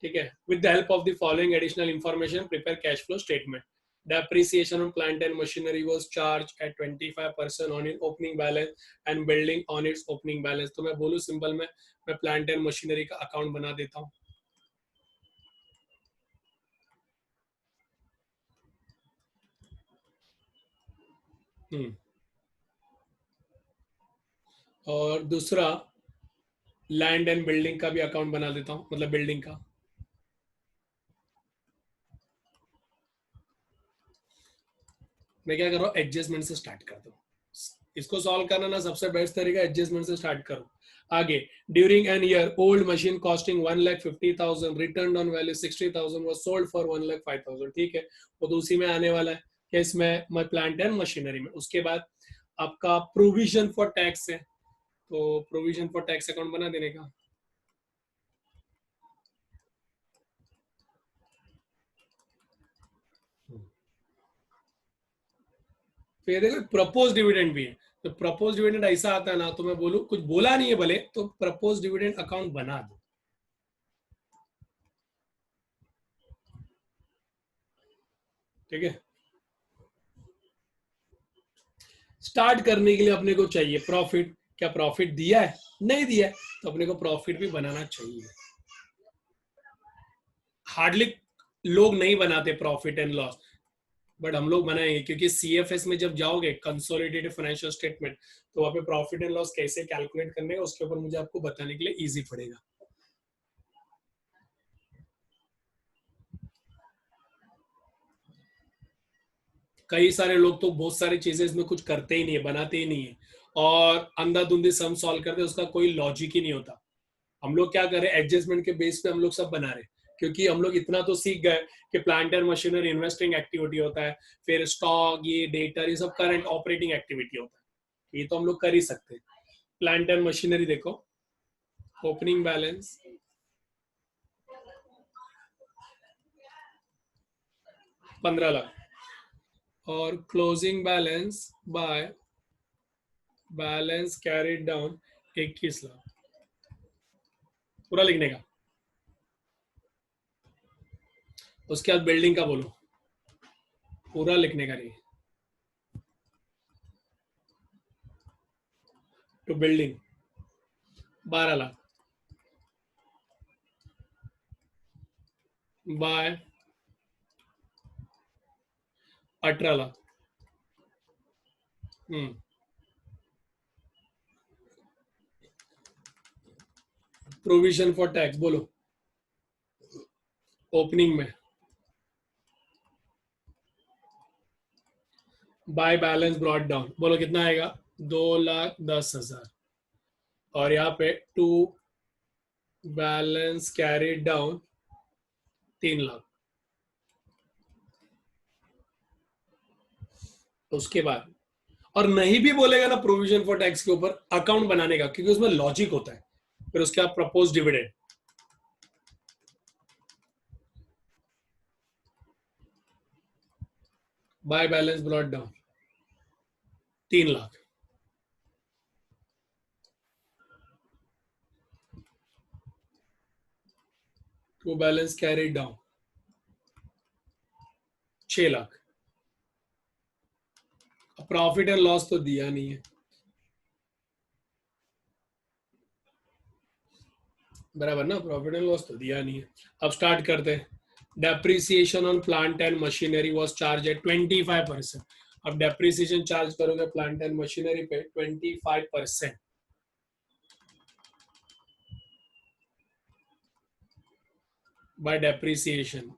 ठीक है, with the help of the following additional information prepare cash flow statement. Depreciation on plant and machinery was charged at 25% on its opening balance and building on its opening balance। तो मैं बोलूँ simple में, मैं plant and machinery का account बना देता हूँ। और दूसरा लैंड एंड बिल्डिंग का भी अकाउंट बना देता हूँ, मतलब बिल्डिंग का। मैं क्या कर रहा हूँ, एडजस्टमेंट से स्टार्ट करता हूँ। इसको सॉल्व करना ना सबसे बेस्ट तरीका एडजस्टमेंट से स्टार्ट करो। आगे, during an year old machine costing 1,50,000 return on value 60,000 was sold for 1,05,000। ठीक है, वो तो उसी में आने वाला है कि इसमें प्लांट एंड मशीनरी में। उसके बाद आपका प्रोविजन फॉर टैक्स है, तो प्रोविजन फॉर टैक्स अकाउंट बना देने का। फिर देखो प्रपोज डिविडेंड भी है। तो प्रपोज डिविडेंड ऐसा आता है ना, तो मैं बोलूं कुछ बोला नहीं है भले, तो प्रपोज डिविडेंड अकाउंट बना दो। ठीक है, स्टार्ट करने के लिए अपने को चाहिए प्रॉफिट। क्या प्रॉफिट दिया है? नहीं दिया है, तो अपने को प्रॉफिट भी बनाना चाहिए। हार्डली लोग नहीं बनाते प्रॉफिट एंड लॉस, बट हम लोग बनाएंगे क्योंकि सीएफएस में जब जाओगे कंसोलिडेटेड फाइनेंशियल स्टेटमेंट, तो वहां पे प्रॉफिट एंड लॉस कैसे कैलकुलेट करने का उसके ऊपर मुझे आपको बताने के लिए इजी पड़ेगा। कई सारे लोग तो बहुत सारी चीजें इसमें कुछ करते ही नहीं है, बनाते ही नहीं है, और अंधाधुंधी सम सॉल्व करते हैं, उसका कोई लॉजिक ही नहीं होता। हम लोग क्या करें, एडजस्टमेंट के बेस पे हम लोग सब बना रहे हैं, क्योंकि हम लोग इतना तो सीख गए कि plant and machinery investing activity होता है, फिर स्टॉक, ये डेटा, ये सब करंट ऑपरेटिंग एक्टिविटी होता है, ये तो हम लोग कर ही सकते हैं। प्लांट एंड मशीनरी देखो, ओपनिंग बैलेंस 15 लाख, और closing balance bye balance carried down 21 lakh. पूरा लिखने का, उसके बाद बिल्डिंग का बोलो, पूरा लिखने का नहीं, to building 12 lakh by 18 lakh. Provision for tax बोलो, ओपनिंग में बाय बैलेंस ब्रॉट डाउन बोलो कितना आएगा, 2,10,000, और यहाँ पे to balance carried down 3 lakh. उसके बाद, और नहीं भी बोलेगा ना प्रोविजन फॉर टैक्स के ऊपर, अकाउंट बनाने का, क्योंकि उसमें लॉजिक होता है, फिर उसके बाद propose dividend, by balance brought down 3 lakh, to balance carried down 6 lakh. Profit and loss तो दिया नहीं है, बराबर ना, प्रॉफिट एंड लॉस तो दिया नहीं है। अब स्टार्ट करते हैं। Depreciation on plant and machinery was charge at 25%। अब डेप्रिसिएशन चार्ज करोगे प्लांट एंड मशीनरी पे 25%, बाय डेप्रिसिएशन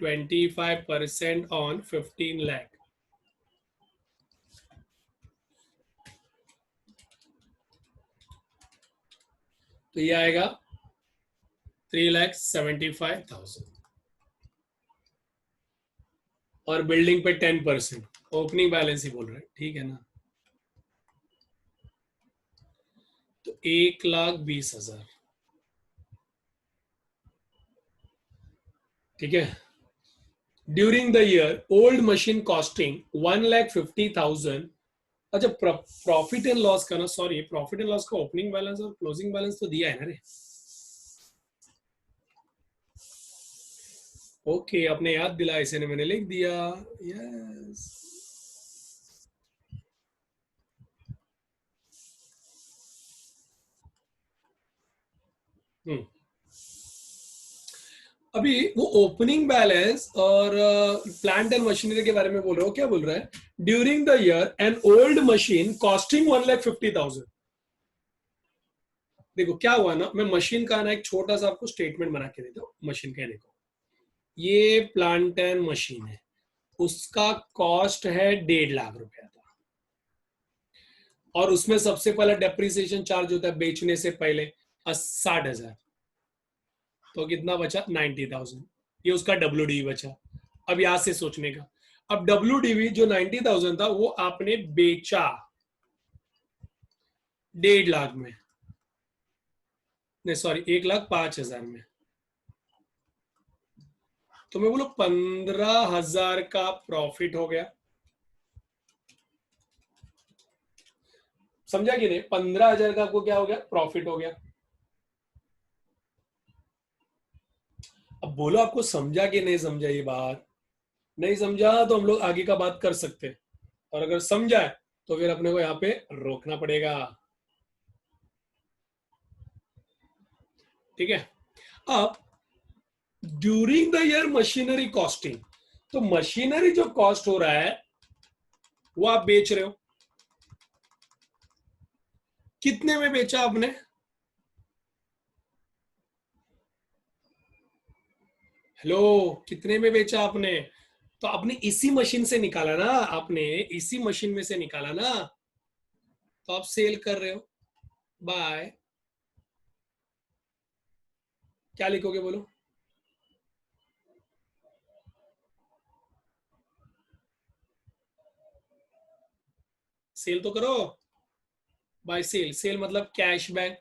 25% ऑन 15 लाख, तो ये आएगा 3,75,000, और बिल्डिंग पे 10%, ओपनिंग बैलेंस ही बोल रहे हैं, ठीक है ना, तो 1,20,000, ठीक है। During the year old machine costing 1,50,000। अच्छा, प्रॉफिट एंड लॉस का ना, सॉरी, प्रॉफिट एंड लॉस का ओपनिंग बैलेंस और क्लोजिंग बैलेंस तो दिया है ना रे। ओके, आपने याद दिलाया, इसे मैंने लिख दिया, यस। अभी वो ओपनिंग बैलेंस और प्लांट एंड मशीनरी के बारे में बोल रहे हो, क्या बोल रहा है, during the year an old machine costing 1,50,000। देखो क्या हुआ ना, मैं मशीन का ना एक छोटा सा आपको स्टेटमेंट बना के देता हूँ मशीन का। देखो, ये प्लांट एंड मशीन है, उसका कॉस्ट है 1.5 लाख था, और उसमें सबसे पहला डेप्रिसिएशन चार्ज होता है बेचने से पहले 60,000, तो कितना बचा 90,000, ये उसका डब्ल्यू बचा। अब यहां से सोचने का, अब डब्ल्यू जो 90,000 था वो आपने बेचा 1.5 लाख में, नहीं सॉरी 1,05,000 में, तो मैं बोलो 15,000 का प्रॉफिट हो गया। समझा कि नहीं, 15,000 का आपको क्या हो गया, प्रॉफिट हो गया। अब बोलो आपको समझा कि नहीं समझा, ये बात नहीं समझा तो हम लोग आगे का बात कर सकते हैं, और अगर समझा है तो फिर अपने को यहाँ पे रोकना पड़ेगा, ठीक है। अब during the year machinery costing, तो मशीनरी जो कॉस्ट हो रहा है वो आप बेच रहे हो, कितने में बेचा आपने? हेलो, कितने में बेचा आपने? तो आपने इसी मशीन से निकाला ना, आपने इसी मशीन में से निकाला ना, तो आप सेल कर रहे हो। बाय, क्या लिखोगे बोलो? सेल तो करो। बाय सेल, सेल मतलब कैश बैंक।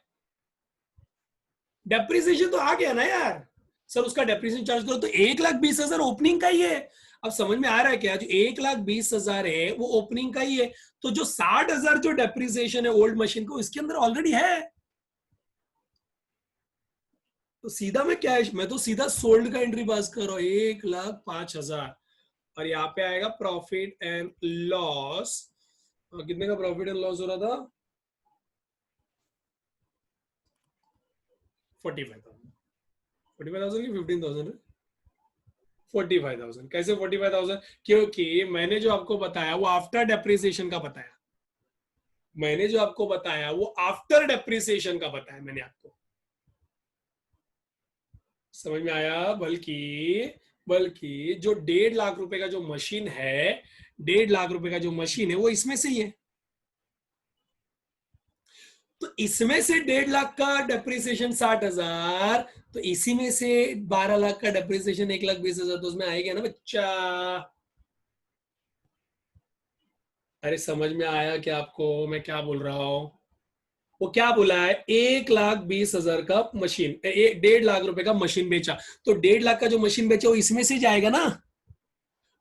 डेप्रिसिएशन तो आ गया ना यार। सर उसका डेप्रिसिएशन चार्ज करो तो 1,20,000 ओपनिंग का ही है। अब समझ में आ रहा है क्या? जो 1,20,000 है वो ओपनिंग का ही है। तो जो 60,000 जो डेप्रिसिएशन है ओल्ड मशीन को, इसके अंदर ऑलरेडी है। तो सीधा मैं कैश, मैं तो सीधा सोल्ड का एंट्री पास कर रहा हूँ, 1,05,000। और यहाँ पे आएगा प्रॉफिट एंड लॉस। कितने का प्रॉफिट एंड लॉस हो रहा था? 45,000। 45,000 की 15,000? 45,000 कैसे 45,000? क्योंकि मैंने जो आपको बताया वो आफ्टर डेप्रिसिएशन का बताया। मैंने जो आपको बताया वो आफ्टर डेप्रिसिएशन का बताया मैंने आपको। समझ में आया? बल्कि बल्कि जो 1.5 लाख रुपए का जो मशीन है, 1.5 लाख रुपए का जो मशीन है वो इसमें से ही है। तो इसमें से 1.5 लाख का डेप्रिसिएशन 60,000, तो इसी में से 12 लाख का डेप्रिसिएशन 1,20,000, तो उसमें आएगा ना बच्चा। अरे समझ में आया क्या आपको मैं क्या बोल रहा हूं? वो क्या बोला है, 1,20,000 का मशीन, 1.5 लाख रुपए का मशीन बेचा। तो 1.5 लाख का जो मशीन बेचा वो इसमें से जाएगा ना।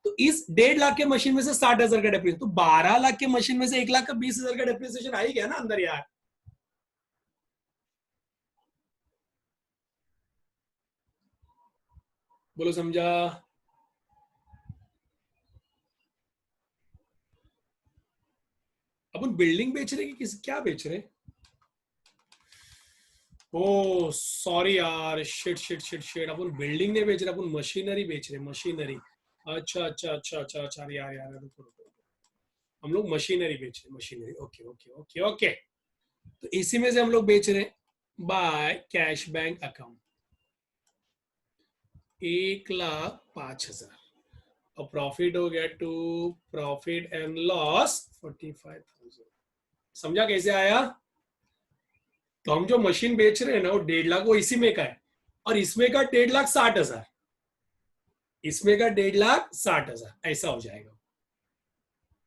तो इस 1.5 लाख के मशीन में से 60,000 का डेप्रिसिएशन, तो 12 लाख के मशीन में से 1,20,000 का डेप्रिसिएशन आ ही गया ना अंदर यार। बोलो समझा? अपन बिल्डिंग बेच रहे कि किस क्या बेच रहे? ओ सॉरी यार, शिट शिट शिट शिट, अपन बिल्डिंग नहीं बेच रहे, अपन मशीनरी बेच रहे, मशीनरी। अच्छा अच्छा अच्छा अच्छा अच्छा, यार यार रुको रुको रुको। हम लोग मशीनरी बेच रहे, machinery, okay okay okay okay. तो इसी में से हम लोग बेच रहे हैं बाय कैश बैंक अकाउंट, 1,05,000। और प्रॉफिट हो गया टू प्रॉफिट एंड लॉस 45,000। समझा कैसे आया? तो हम जो मशीन बेच रहे हैं ना वो 1.5 लाख वो इसी में का है, और इसमें का 1,60,000, इसमें का 1,60,000 ऐसा हो जाएगा।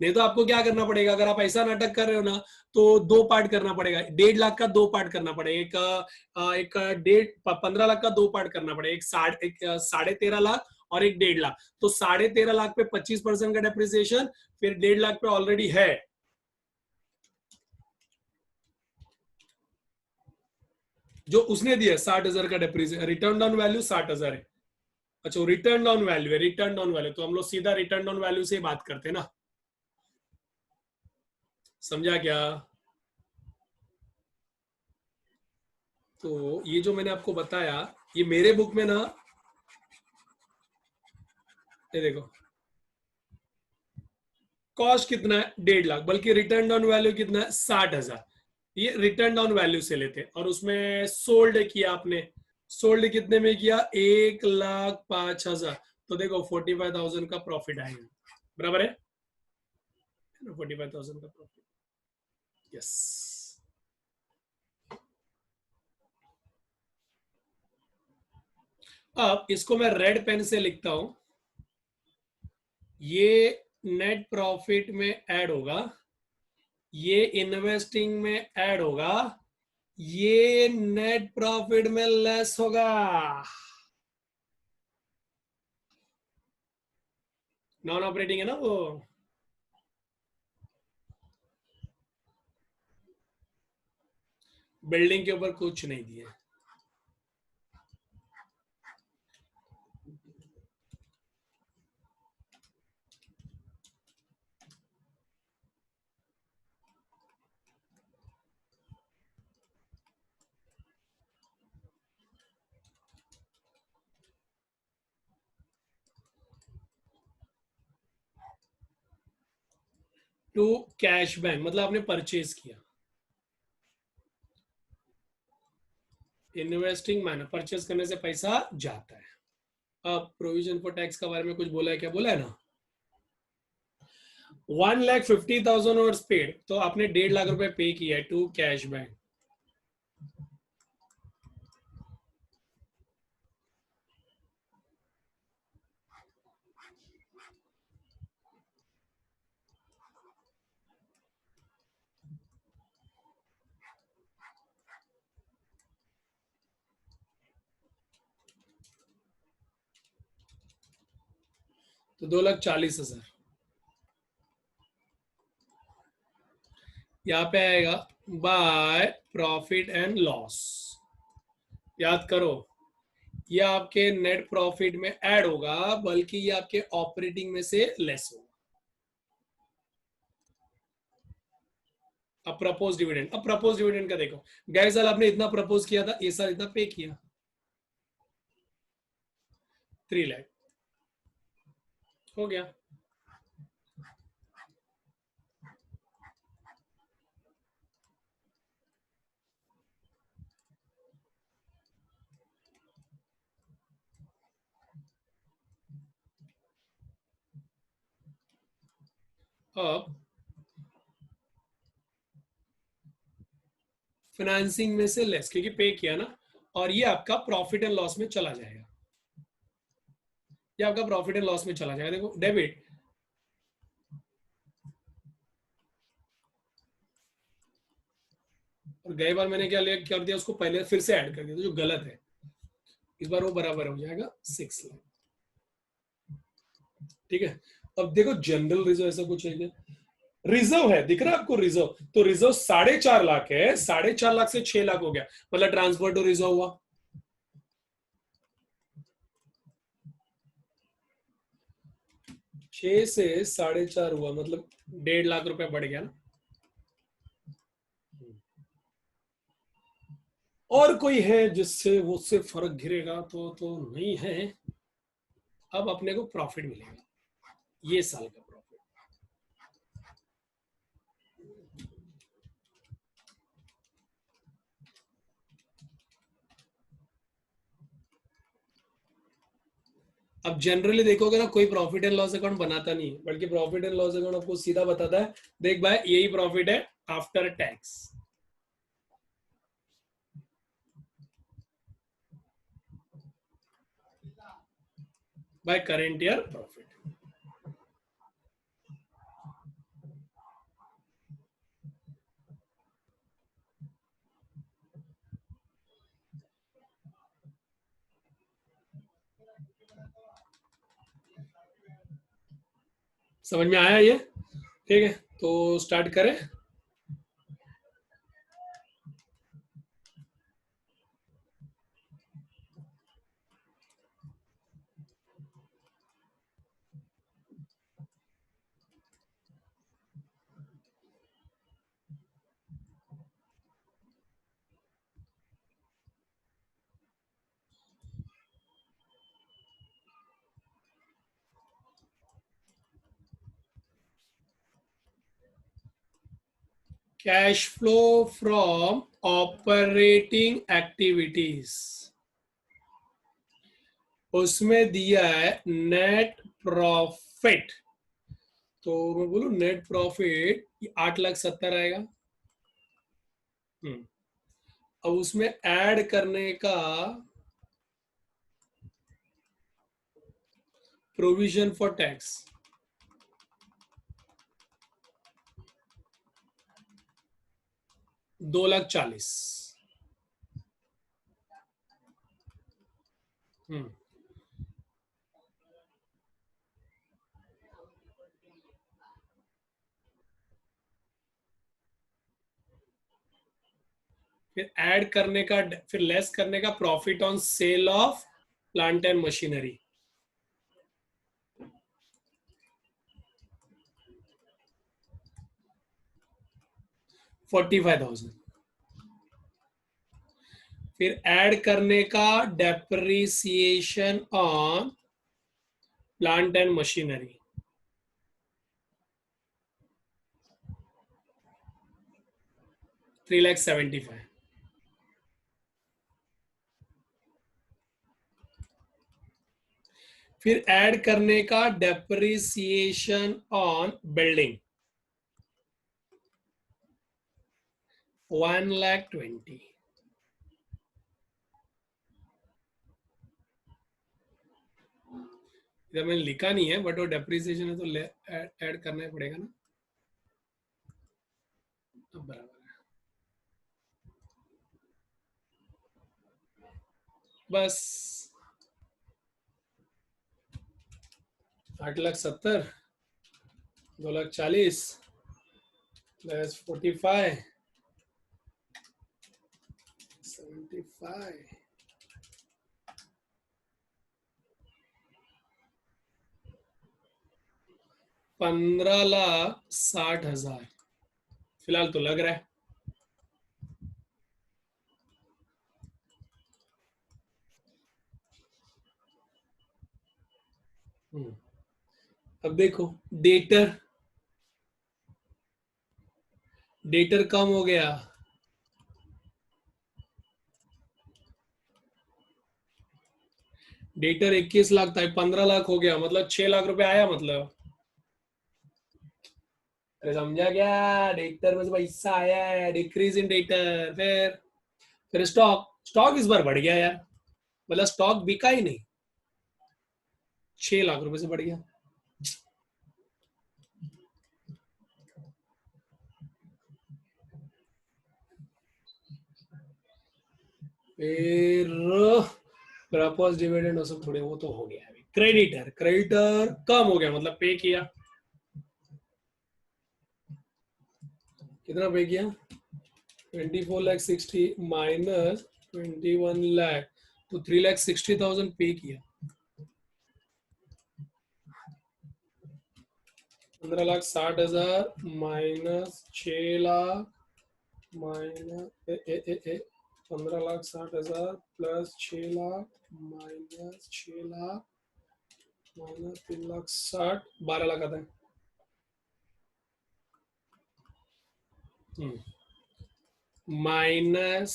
नहीं तो आपको क्या करना पड़ेगा, अगर आप ऐसा नाटक कर रहे हो ना, तो दो पार्ट करना पड़ेगा, 1.5 लाख का दो पार्ट करना पड़ेगा। एक 15 लाख का दो पार्ट करना पड़ेगा, एक 13.5 लाख और एक 1.5 लाख। तो 13.5 लाख पे 25% का डेप्रिसिएशन, फिर 1.5 लाख पे ऑलरेडी है। जो उसने दिया 60,000 का डेप्रिसिएशन, रिटर्न डाउन वैल्यू 60,000 है। अच्छा, रिटर्न डाउन वैल्यू है, रिटर्न डाउन वैल्यू, तो हम लोग सीधा रिटर्न डाउन वैल्यू से बात करते हैं ना। समझा क्या? तो ये जो मैंने आपको बताया, ये मेरे बुक में ना, ये देखो, कॉस्ट कितना है 1.5 लाख, बल्कि रिटर्न डाउन वैल्यू कितना है 60,000। ये रिटर्न डाउन वैल्यू से लेते हैं, और उसमें सोल्ड किया आपने, सोल्ड कितने में किया, 1,05,000। तो देखो 45,000 का प्रॉफिट आएगा, बराबर है ना? 45,000 का प्रॉफिट। यस। अब इसको मैं रेड पेन से लिखता हूं, ये नेट प्रॉफिट में ऐड होगा, ये इन्वेस्टिंग में ऐड होगा, ये नेट प्रॉफिट में लेस होगा। नॉन ऑपरेटिंग है ना वो। बिल्डिंग के ऊपर कुछ नहीं दिया। टू कैश बैंक मतलब आपने परचेज किया, इन्वेस्टिंग मैनर, परचेज करने से पैसा जाता है। अब प्रोविजन फॉर टैक्स के बारे में कुछ बोला है क्या? बोला है ना, 1,50,000 और पेड, तो आपने 1.5 लाख रुपए पे किया है टू कैश बैंक। तो 2,40,000 यहाँ पे आएगा बाय प्रॉफिट एंड लॉस। याद करो, ये आपके नेट प्रॉफिट में ऐड होगा, बल्कि ये आपके ऑपरेटिंग में से लेस होगा। अब प्रपोज डिविडेंड, अब प्रपोज डिविडेंड का देखो, गए साल आपने इतना प्रपोज किया था, इस साल इतना पे किया, 3 लाख हो गया। अब फाइनेंसिंग में से लेस, क्योंकि पे किया ना, और ये आपका प्रॉफिट एंड लॉस में चला जाएगा, ये आपका प्रॉफिट एंड लॉस में चला जाएगा। देखो डेबिट, और गए बार मैंने क्या कर दिया, उसको पहले फिर से ऐड कर दिया, तो जो गलत है, इस बार वो बराबर हो जाएगा 6 लाख। ठीक है। अब देखो जनरल रिजर्व ऐसा कुछ है क्या? रिजर्व है, दिख रहा है आपको रिजर्व, तो रिजर्व 4.5 लाख है, 4.5 लाख से 6 लाख हो गया, मतलब ट्रांसफर टू रिजर्व हुआ। 6 से 4.5 हुआ, मतलब 1.5 लाख रुपए बढ़ गया ना। और कोई है जिससे वो उससे फर्क गिरेगा? तो नहीं है। अब अपने को प्रॉफिट मिलेगा, ये साल का प्रॉफिट। अब जनरली देखोगे ना, कोई प्रॉफिट एंड लॉस अकाउंट बनाता नहीं, बल्कि प्रॉफिट एंड लॉस अकाउंट आपको सीधा बताता है, देख भाई यही प्रॉफिट है after tax, by current year profit. समझ में आया ये? ठीक है, तो स्टार्ट करें। Cash flow from operating activities, उसमें दिया है नेट प्रॉफिट, तो मैं बोलू नेट प्रॉफिट 8,70,000 आएगा। अब उसमें ऐड करने का प्रोविजन फॉर टैक्स 2,40,000। फिर ऐड करने का, फिर लेस करने का profit on sale of plant and machinery 45,000। फिर ऐड करने का depreciation on plant and machinery 3,75,000। फिर ऐड करने का डेप्रिसिएशन ऑन बिल्डिंग 1,20,000। इधर मैंने लिखा नहीं है बट वो डेप्रिसिएशन है तो ऐड करना ही पड़ेगा ना। अब बराबर है बस। 8,70,000, 2,40,000 प्लस 45, 75, 15,60,000 फिलहाल तो लग रहा है। अब देखो, डेटर डेटर कम हो गया। डेटर 21 लाख था, 15 लाख हो गया, मतलब 6 लाख रुपए आया मतलब। अरे समझा क्या, डेटर में से पैसा आया है, डिक्रीज इन डेटर। फिर स्टॉक स्टॉक इस बार बढ़ गया यार, मतलब स्टॉक बिका ही नहीं, 6 लाख रुपए से बढ़ गया। फिर प्रपोज डिविडेंड और सब थोड़े वो तो हो गया। क्रेडिटर क्रेडिटर कम हो गया, मतलब पे किया। कितना पे किया? 24,60,000 माइनस 21 लाख, तो 3,60,000 पे किया। 15,60,000 minus 6 lakh minus 15,60,000 plus 6 lakh minus 6 lakh minus 3,60,000, 12 lakh आता है। माइनस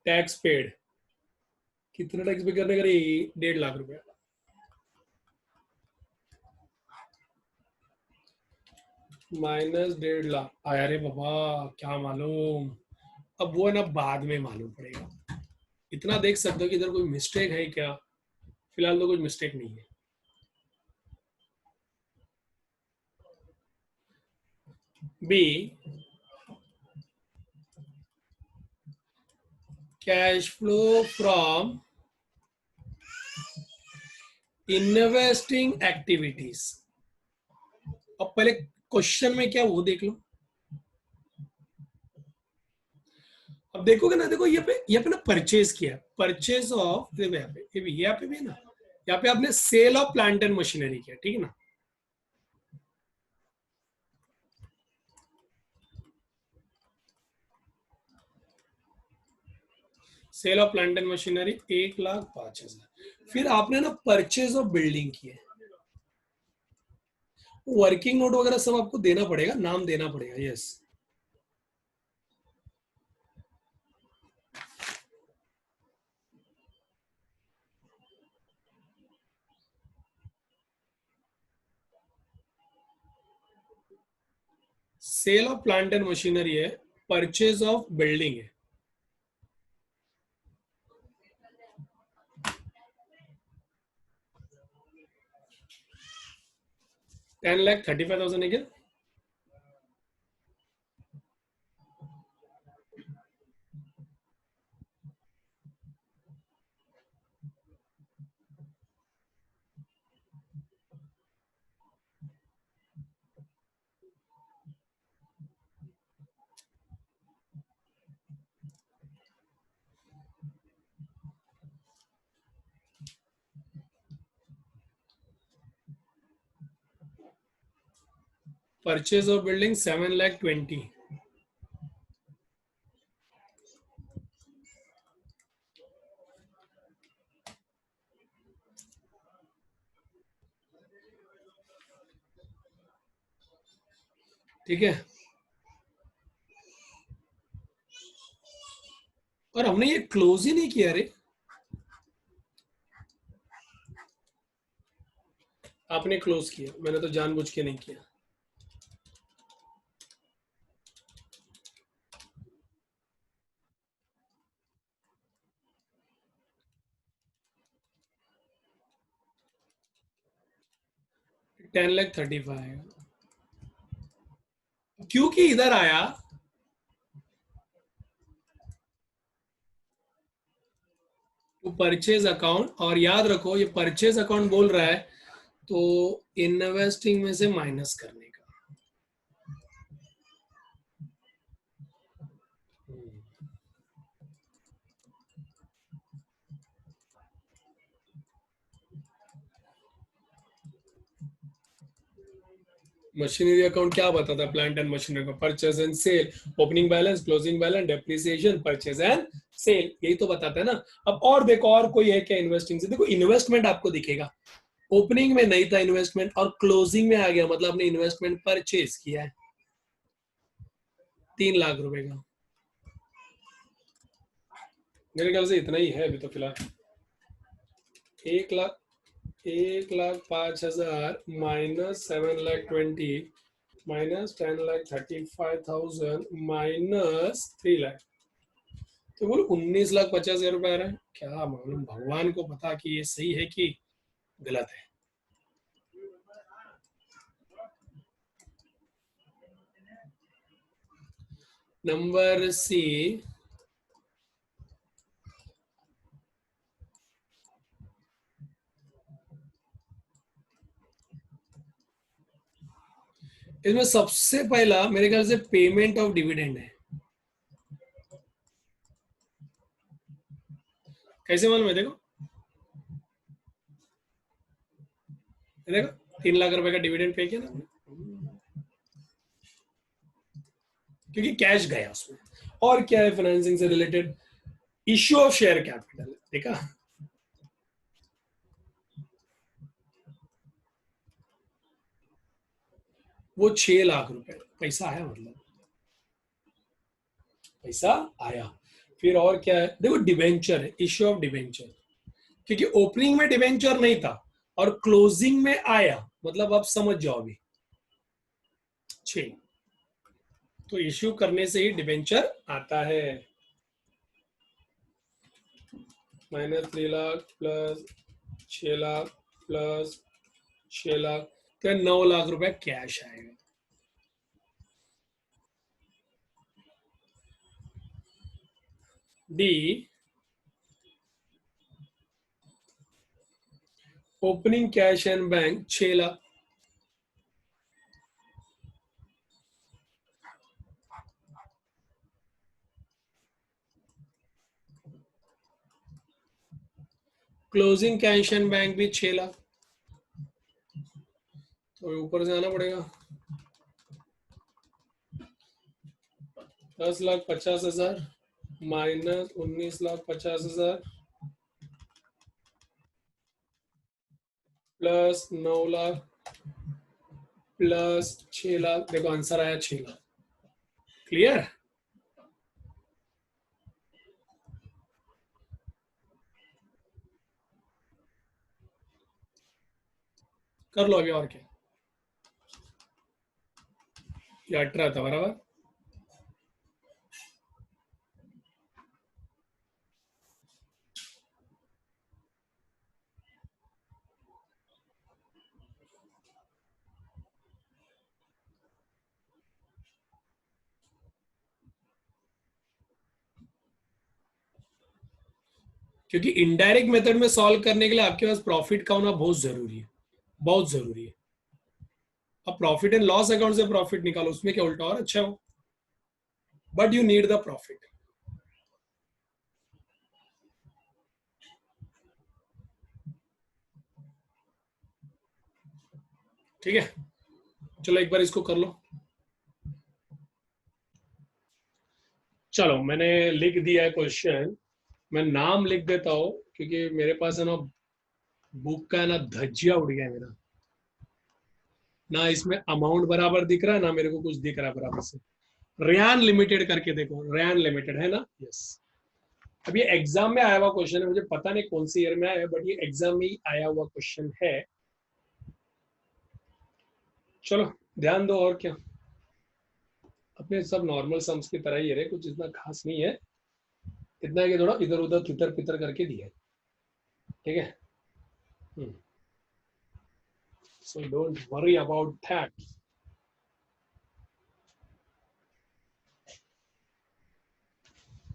टैक्स पेड, कितना टैक्स पे करने का रे? 1.5 लाख रुपया। माइनस 1.5 लाख आया रे बाबा, क्या मालूम। अब वो ना बाद में मालूम पड़ेगा। इतना देख सकते हो कि इधर कोई मिस्टेक है क्या? फिलहाल तो कुछ मिस्टेक नहीं है। B, cash flow from investing activities. अब पहले क्वेश्चन में क्या वो देख लो। अब देखोगे ना, देखो यहाँ पे ना परचेज किया, परचेज ऑफ, देखो यहाँ पे भी है ना, यहाँ पे आपने sale of plant and machinery किया, ठीक है ना। Sale of plant and machinery 1,05,000। फिर आपने ना परचेज ऑफ बिल्डिंग किया, वर्किंग नोट वगैरह सब आपको देना पड़ेगा, नाम देना पड़ेगा, yes. Sale of plant and machinery है, परचेज ऑफ बिल्डिंग है। $10,35,000 है क्या? Purchase of building 7,20,000। ठीक है। और हमने ये क्लोज ही नहीं किया रे। आपने क्लोज किया, मैंने तो जानबूझ के नहीं किया। $10,35,000 क्योंकि इधर आया तो परचेज अकाउंट, और याद रखो ये परचेज अकाउंट बोल रहा है तो इन्वेस्टिंग में से माइनस करने का। मशीनरी अकाउंट क्या बताता है? प्लांट एंड मशीनरी का purchase and sale, opening balance, closing balance, depreciation, purchase and sale, यही तो बताता है ना। अब और देखो और कोई है क्या इन्वेस्टिंग से? देखो इन्वेस्टमेंट आपको दिखेगा, ओपनिंग में नहीं था इन्वेस्टमेंट और क्लोजिंग में आ गया, मतलब आपने इन्वेस्टमेंट परचेज किया है 3 लाख रुपए का। मेरे ख्याल से इतना ही है अभी तो फिलहाल। 1,05,000 माइनस 7,20,000 माइनस 10,35,000 माइनस 3 लाख, तो बोल 19,50,000 रुपए आ रहा है। क्या मालूम, भगवान को पता कि ये सही है कि गलत है। नंबर सी, इसमें सबसे पहला मेरे ख्याल से पेमेंट ऑफ डिविडेंड है। कैसे मालूम है? देखो देखो 3 लाख रुपए का डिविडेंड पे किया ना, क्योंकि कैश गया उसमें। और क्या है फाइनेंसिंग से related? Issue of share capital, देखा? वो 6 लाख रुपए पैसा आया, मतलब पैसा आया। फिर और क्या है? देखो डिवेंचर है, इश्यू ऑफ डिवेंचर, क्योंकि ओपनिंग में डिवेंचर नहीं था और क्लोजिंग में आया, मतलब आप समझ जाओ अभी 6, तो इश्यू करने से ही डिवेंचर आता है। -3 लाख प्लस 6 लाख प्लस 6 लाख, तो 9 लाख रुपए कैश आएगा। D, opening cash and bank 6 lakh, closing cash and bank भी 6 लाख, तो ऊपर से आना पड़ेगा 10,50,000 minus 19,50,000 plus 9 lakh plus 6 lakh. देखो आंसर आया 6 लाख। क्लियर? कर लो अभी, और क्या, ये 18 था बराबर। क्योंकि इनडायरेक्ट मेथड में सॉल्व करने के लिए आपके पास प्रॉफिट का होना बहुत जरूरी है, बहुत जरूरी है। अब प्रॉफिट एंड लॉस अकाउंट से प्रॉफिट निकालो, उसमें क्या उल्टा और अच्छा हो, but you need the profit. ठीक है, चलो एक बार इसको कर लो। चलो मैंने लिख दिया है क्वेश्चन, मैं नाम लिख देता हूँ क्योंकि मेरे पास है ना बुक का है ना धज्जिया उड़ गया है मेरा, ना इसमें अमाउंट बराबर दिख रहा है ना मेरे को कुछ दिख रहा है बराबर से। रेयान लिमिटेड करके देखो, रेयान लिमिटेड है ना, यस। अब ये एग्जाम में आया हुआ क्वेश्चन है, मुझे पता नहीं कौन सी ईयर में आया है, बट ये एग्जाम में ही आया हुआ क्वेश्चन है। चलो ध्यान दो, और क्या, अपने सब नॉर्मल सम्स की तरह ही है, कुछ इतना खास नहीं है, इतना है कि थोड़ा इधर उधर तितर पितर करके दिया है, ठीक है। So don't worry about that.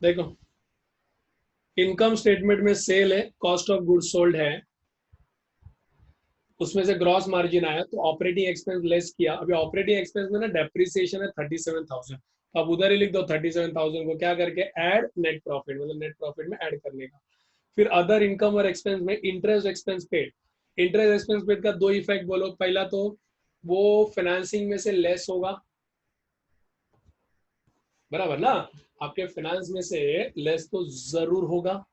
देखो, इनकम स्टेटमेंट में सेल है, कॉस्ट ऑफ गुड्स सोल्ड है, उसमें से ग्रॉस मार्जिन आया, तो ऑपरेटिंग एक्सपेंस लेस किया। अभी ऑपरेटिंग एक्सपेंस में ना डेप्रिसिएशन है 37,000, तो आप उधर ही लिख दो 37,000 को क्या करके ऐड नेट प्रॉफिट, मतलब नेट प्रॉफिट में ऐड करने का। फिर अदर इनकम और एक्सपेंस में interest expense paid, interest expense paid का दो इफेक्ट बोलो, पहला तो वो फाइनेंसिंग में से लेस होगा, बराबर ना, आपके फाइनेंस में से लेस तो जरूर होगा,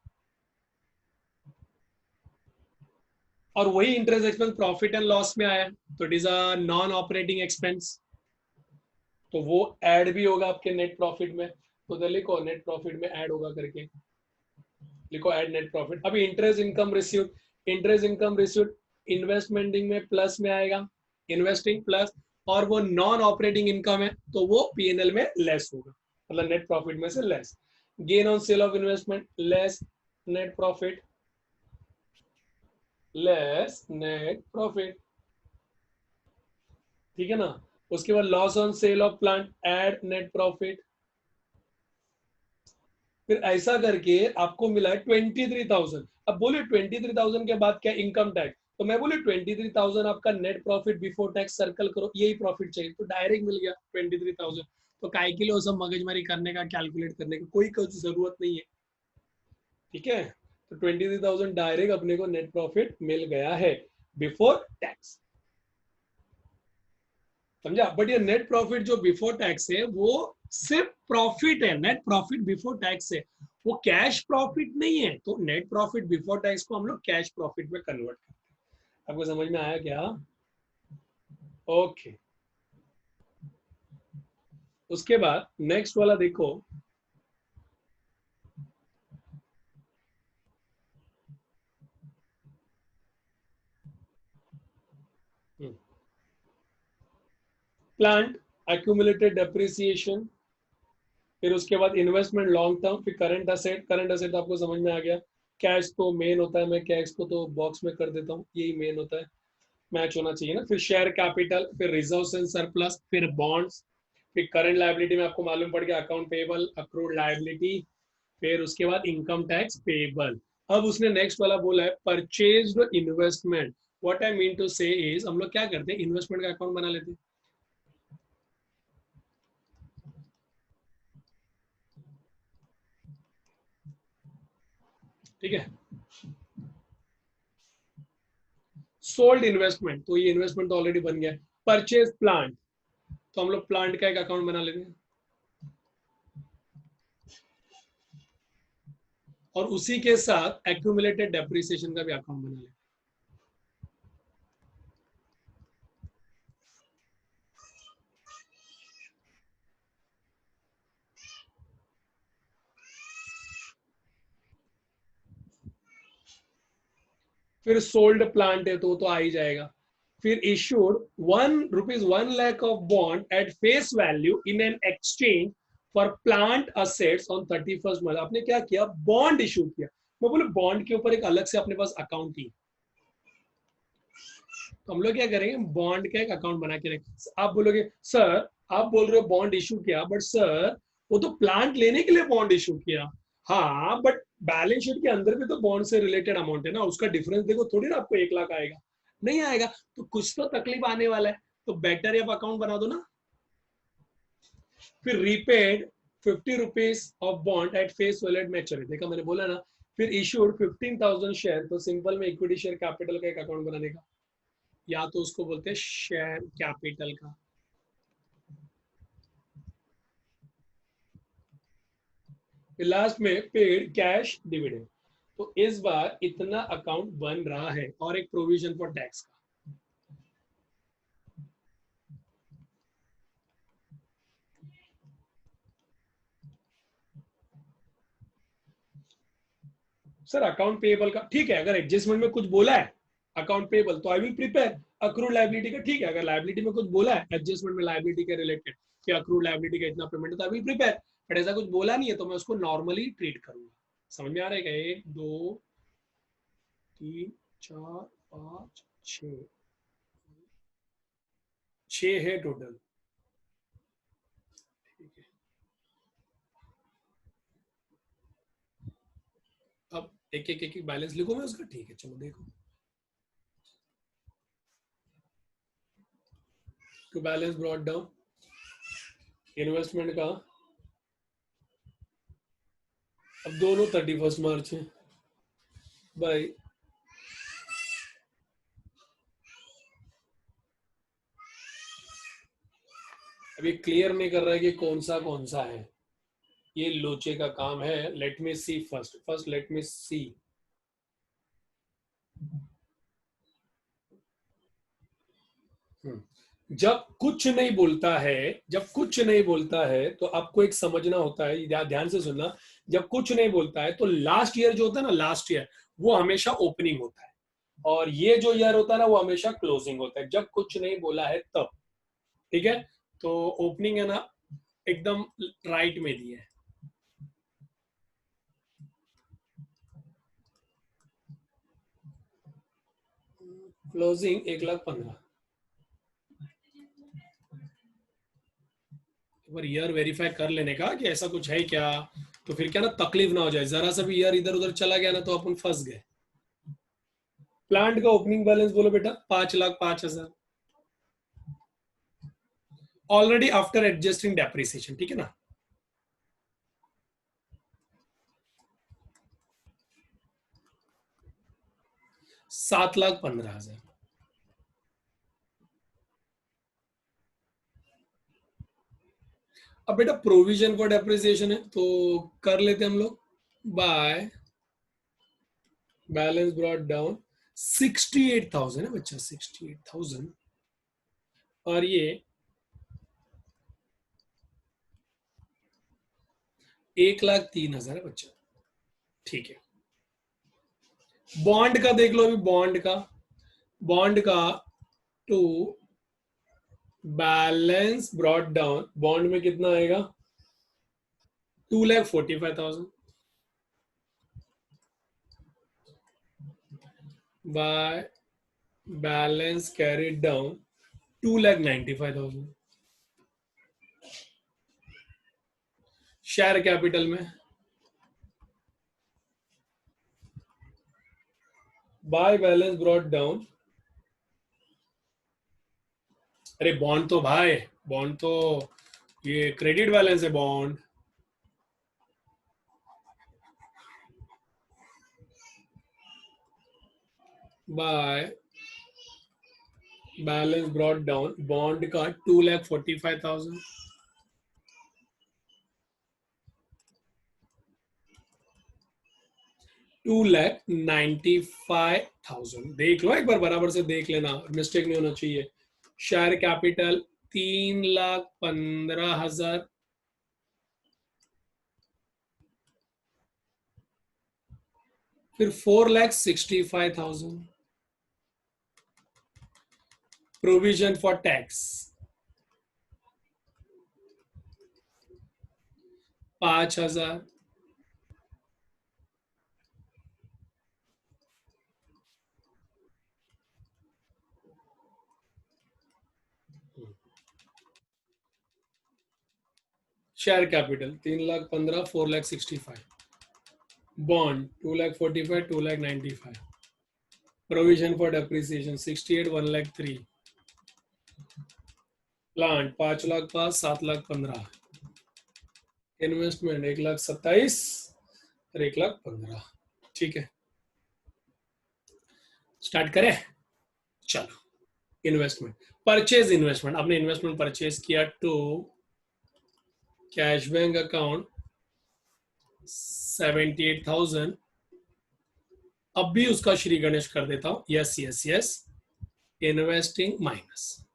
और वही interest expense profit and loss में आया, तो it is a non operating expense, तो वो ऐड भी होगा आपके नेट प्रॉफिट में, तो उधर लिखो नेट प्रॉफिट में ऐड होगा करके, लिखो ऐड नेट प्रॉफिट। अभी interest income received, interest income received इन्वेस्टमेंटिंग में प्लस में आएगा, इन्वेस्टिंग प्लस, और वो नॉन ऑपरेटिंग इनकम है तो वो पीएनएल में लेस होगा, मतलब नेट प्रॉफिट में से less. Gain on sale of investment less net profit, less net profit, ठीक है ना। उसके बाद loss on sale of plant add net profit, फिर ऐसा करके आपको मिला है 23,000। अब बोले 23,000 के बाद क्या इनकम टैक्स, तो मैं बोले 23,000 आपका net profit before tax, circle करो, यही प्रॉफिट चाहिए, तो डायरेक्ट मिल गया 23,000। तो काय के लिए वो सब मगजमारी करने का, कैलकुलेट करने का कोई कुछ जरूरत नहीं है, ठीक है। तो 23,000 डायरेक्ट अपने को नेट प्रॉफिट मिल गया है बिफोर टैक्स, समझा। बट ये नेट प्रॉफिट जो बिफोर टैक्स है वो सिर्फ प्रॉफिट है, नेट प्रॉफिट बिफोर टैक्स है, वो कैश प्रॉफिट नहीं है, तो नेट प्रॉफिट बिफोर टैक्स को हम लोग कैश प्रॉफिट में कन्वर्ट करते हैं। आपको समझ में आया क्या? ओके। उसके बाद नेक्स्ट वाला देखो, प्लांट एक्यूमुलेटेड डेप्रिसिएशन, फिर उसके बाद इन्वेस्टमेंट लॉन्ग टर्म, फिर करंट असेट, करंट असेट आपको समझ में आ गया। कैश तो मेन होता है, मैं कैश को तो बॉक्स में कर देता हूँ, यही मेन होता है, मैच होना चाहिए ना। फिर शेयर कैपिटल, फिर रिजर्व एंड सरप्लस, फिर बॉन्ड्स, फिर करंट लायबिलिटी में आपको मालूम पड़ गया अकाउंट पेबल, अक्रूड लायबिलिटी, फिर उसके बाद इनकम टैक्स पेबल। अब उसने नेक्स्ट वाला बोला है purchased investment. What I mean to say is, हम लोग क्या करते हैं, इन्वेस्टमेंट का अकाउंट बना लेते हैं, ठीक है। सोल्ड इन्वेस्टमेंट, तो ये इन्वेस्टमेंट तो ऑलरेडी बन गया। परचेज प्लांट, तो हम लोग प्लांट का एक अकाउंट बना लेते हैं, और उसी के साथ एक्यूमुलेटेड डेप्रिसिएशन का भी अकाउंट बना लेते हैं। फिर सोल्ड प्लांट है तो आ ही जाएगा। फिर issued ₹1 lakh of bond at face value in an exchange for plant assets on 31st March. आपने क्या किया, बॉन्ड इशू किया। मैं बोले बॉन्ड के ऊपर एक अलग से अपने पास अकाउंट ही, तो हम लोग क्या करेंगे, बॉन्ड का एक अकाउंट बना के रखें। आप बोलोगे सर, आप बोल रहे हो बॉन्ड इशू किया, बट सर वो तो प्लांट लेने के लिए बॉन्ड इशू किया। हाँ बट बैलेंस शीट के अंदर भी तो बॉन्ड से रिलेटेड अमाउंट है ना, उसका डिफरेंस देखो, थोड़ी ना आपको 1 लाख आएगा, नहीं आएगा, तो कुछ तो तकलीफ आने वाला है, तो बेटर आप अकाउंट बना दो ना। फिर repaid ₹50 of bond at face value at maturity, देखा मैंने बोला ना। फिर इशूड 15,000 शेयर, तो सिंपल में इक्विटी शेयर कैपिटल का एक अकाउंट बनाने का, या तो उसको बोलते हैं शेयर कैपिटल का। फिर लास्ट में पेड कैश डिविडेंड, तो इस बार इतना अकाउंट बन रहा है, और एक प्रोविजन फॉर टैक्स का। सर अकाउंट पेएबल का ठीक है, अगर एडजस्टमेंट में कुछ बोला है अकाउंट पेएबल तो I will prepare. Accrued liability का ठीक है, अगर लायबिलिटी में कुछ बोला है एडजस्टमेंट में लायबिलिटी के रिलेटेड कि अक्रूड लायबिलिटी का इतना पेमेंट है तो आई विल प्रिपेयर, बट ऐसा कुछ बोला नहीं है तो मैं उसको नॉर्मली ट्रीट करूंगा। समझ में आ रहा है क्या? 1 2 3 4 5 6 6 है टोटल। ठीक है, अब एक एक एक बैलेंस लिखो मैं उसका। ठीक है चलो देखो, to balance brought down investment का, अब दोनों 31 मार्च है भाई। अभी क्लियर नहीं कर रहा है कि कौन सा है, ये लोचे का काम है। लेट मी सी फर्स्ट लेट मी सी। जब कुछ नहीं बोलता है, जब कुछ नहीं बोलता है तो आपको एक समझना होता है, ध्यान से सुनना। जब कुछ नहीं बोलता है तो लास्ट ईयर जो होता है ना, लास्ट ईयर वो हमेशा ओपनिंग होता है, और ये जो ईयर होता है ना वो हमेशा क्लोजिंग होता है, जब कुछ नहीं बोला है तब। ठीक है, तो ओपनिंग है ना एकदम राइट में दी है। क्लोजिंग 1,15,000। एक बार ईयर वेरीफाई कर लेने का कि ऐसा कुछ है क्या, तो फिर क्या ना तकलीफ ना हो जाए, जरा सा भी ईयर इधर उधर चला गया ना तो अपन फंस गए। प्लांट का ओपनिंग बैलेंस बोलो बेटा, 5,05,000 ऑलरेडी आफ्टर एडजस्टिंग डेप्रिसिएशन। ठीक है ना, 7,15,000। अब बेटा प्रोविजन फॉर डेप्रिसिएशन है तो कर लेते हम लोग बाय बैलेंस ब्रॉट डाउन। 68,000 है बच्चा, 68,000, और ये 1,03,000 है बच्चा। ठीक है, बॉन्ड का देख लो अभी, बॉन्ड का to balance brought down, bond में कितना आएगा? 2,45,000 by balance carried down 2,95,000। Share capital में बाय बैलेंस ब्रॉट डाउन, अरे बॉन्ड तो भाई, बॉन्ड तो ये क्रेडिट बैलेंस है bond. By balance brought down, bond का 2,45,000 2,95,000। देख लो एक बार, बराबर से देख लेना, मिस्टेक नहीं होना चाहिए। शेयर कैपिटल 3,15,000, फिर 4,65,000 provision for tax 5,000, share capital 3,15,000, 4,65,000, bond 2,45,000, 2,95,000, provision for depreciation 68, 1,03,000, plant 5,05,000, 7,15,000, investment 1,27,000 और 1,15,000। ठीक है, स्टार्ट करें। चलो, इन्वेस्टमेंट परचेज, इन्वेस्टमेंट आपने इन्वेस्टमेंट परचेज किया टू कैश बैंक अकाउंट 78,000। अब भी उसका श्री गणेश कर देता हूं, yes yes yes, investing minus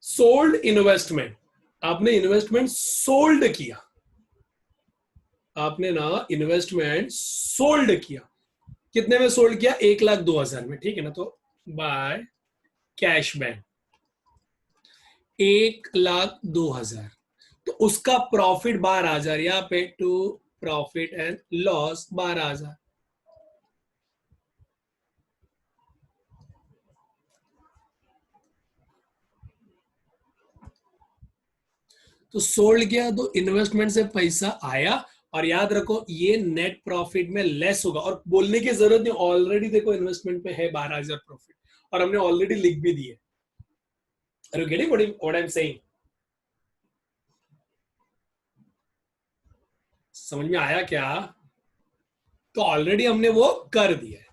sold investment, आपने इन्वेस्टमेंट सोल्ड किया, आपने ना इन्वेस्टमेंट सोल्ड किया, कितने में सोल्ड किया? 1,02,000 में, ठीक है ना? तो बाय कैश बैंक 1,02,000, तो उसका प्रॉफिट 12,000, यहाँ पे टू प्रॉफिट एंड लॉस 12,000। तो सोल्ड किया तो इन्वेस्टमेंट से पैसा आया, और याद रखो ये नेट प्रॉफिट में लेस होगा, और बोलने की जरूरत नहीं, ऑलरेडी देखो इन्वेस्टमेंट में है 12,000 प्रॉफिट, और हमने ऑलरेडी लिख भी दिए। Are you getting what I am saying? समझ में आया क्या? तो ऑलरेडी हमने वो कर दिया है,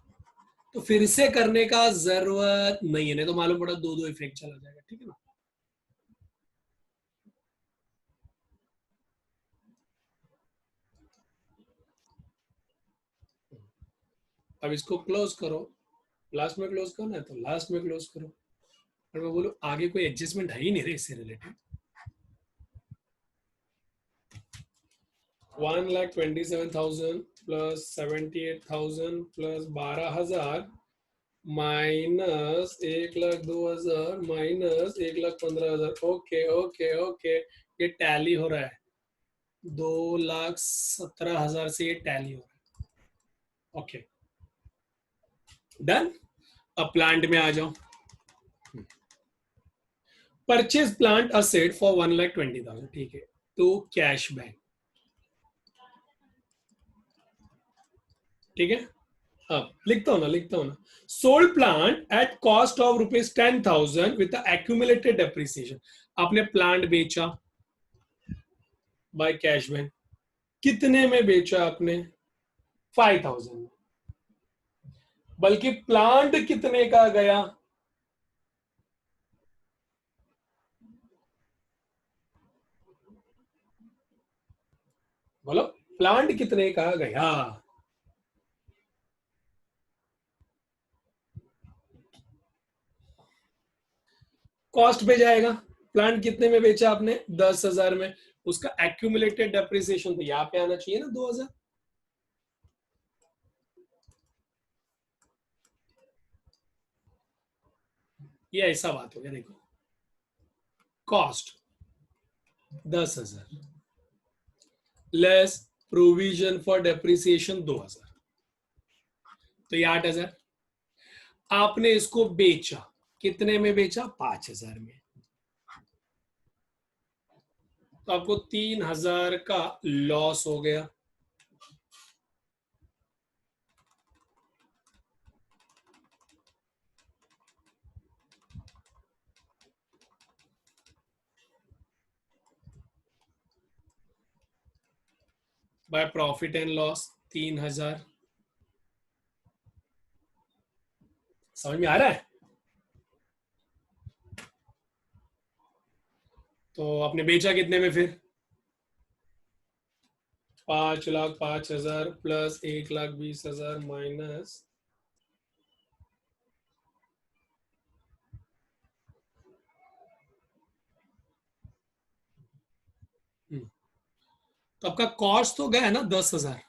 तो फिर से करने का जरूरत नहीं है, नहीं तो मालूम पड़ा दो दो इफेक्ट चला जाएगा, ठीक है ना? अब इसको क्लोज करो, लास्ट में क्लोज करना है तो लास्ट में क्लोज करो, और मैं बोलूं आगे कोई एडजस्टमेंट है ही नहीं रहे इससे related. 1,27,000 plus 78,000 plus 12,000 minus 1,02,000 minus 1,15,000। Okay okay okay, ये टैली हो रहा है, 2,17,000 से ये टैली हो रहा है। Okay done. अब प्लांट में आ जाओ। परचेज प्लांट असेट फॉर 1,20,000, ठीक है, तो कैश बैंक, ठीक है। अब लिखता हूं ना, sold plant at cost of ₹10,000 with accumulated depreciation. आपने प्लांट बेचा बाय कैश बैंक, कितने में बेचा आपने? 5,000 में। बल्कि प्लांट कितने का गया? बोलो, प्लांट कितने का गया? कॉस्ट पे जाएगा। प्लांट कितने में बेचा आपने? 10,000 में। उसका एक्यूमुलेटेड डेप्रिसिएशन तो यहां पे आना चाहिए ना, 2,000। ये ऐसा बात हो गया, देखो, cost 10,000 less provision for depreciation 2,000, तो ये 8,000। आपने इसको बेचा, कितने में बेचा? 5,000 में, तो आपको 3,000 का लॉस हो गया। By profit and loss 3,000। समझ में आ रहा है? तो आपने बेचा कितने में फिर? 5,05,000 प्लस 1,20,000 माइनस, तो आपका कॉस्ट तो गया ना 10,000।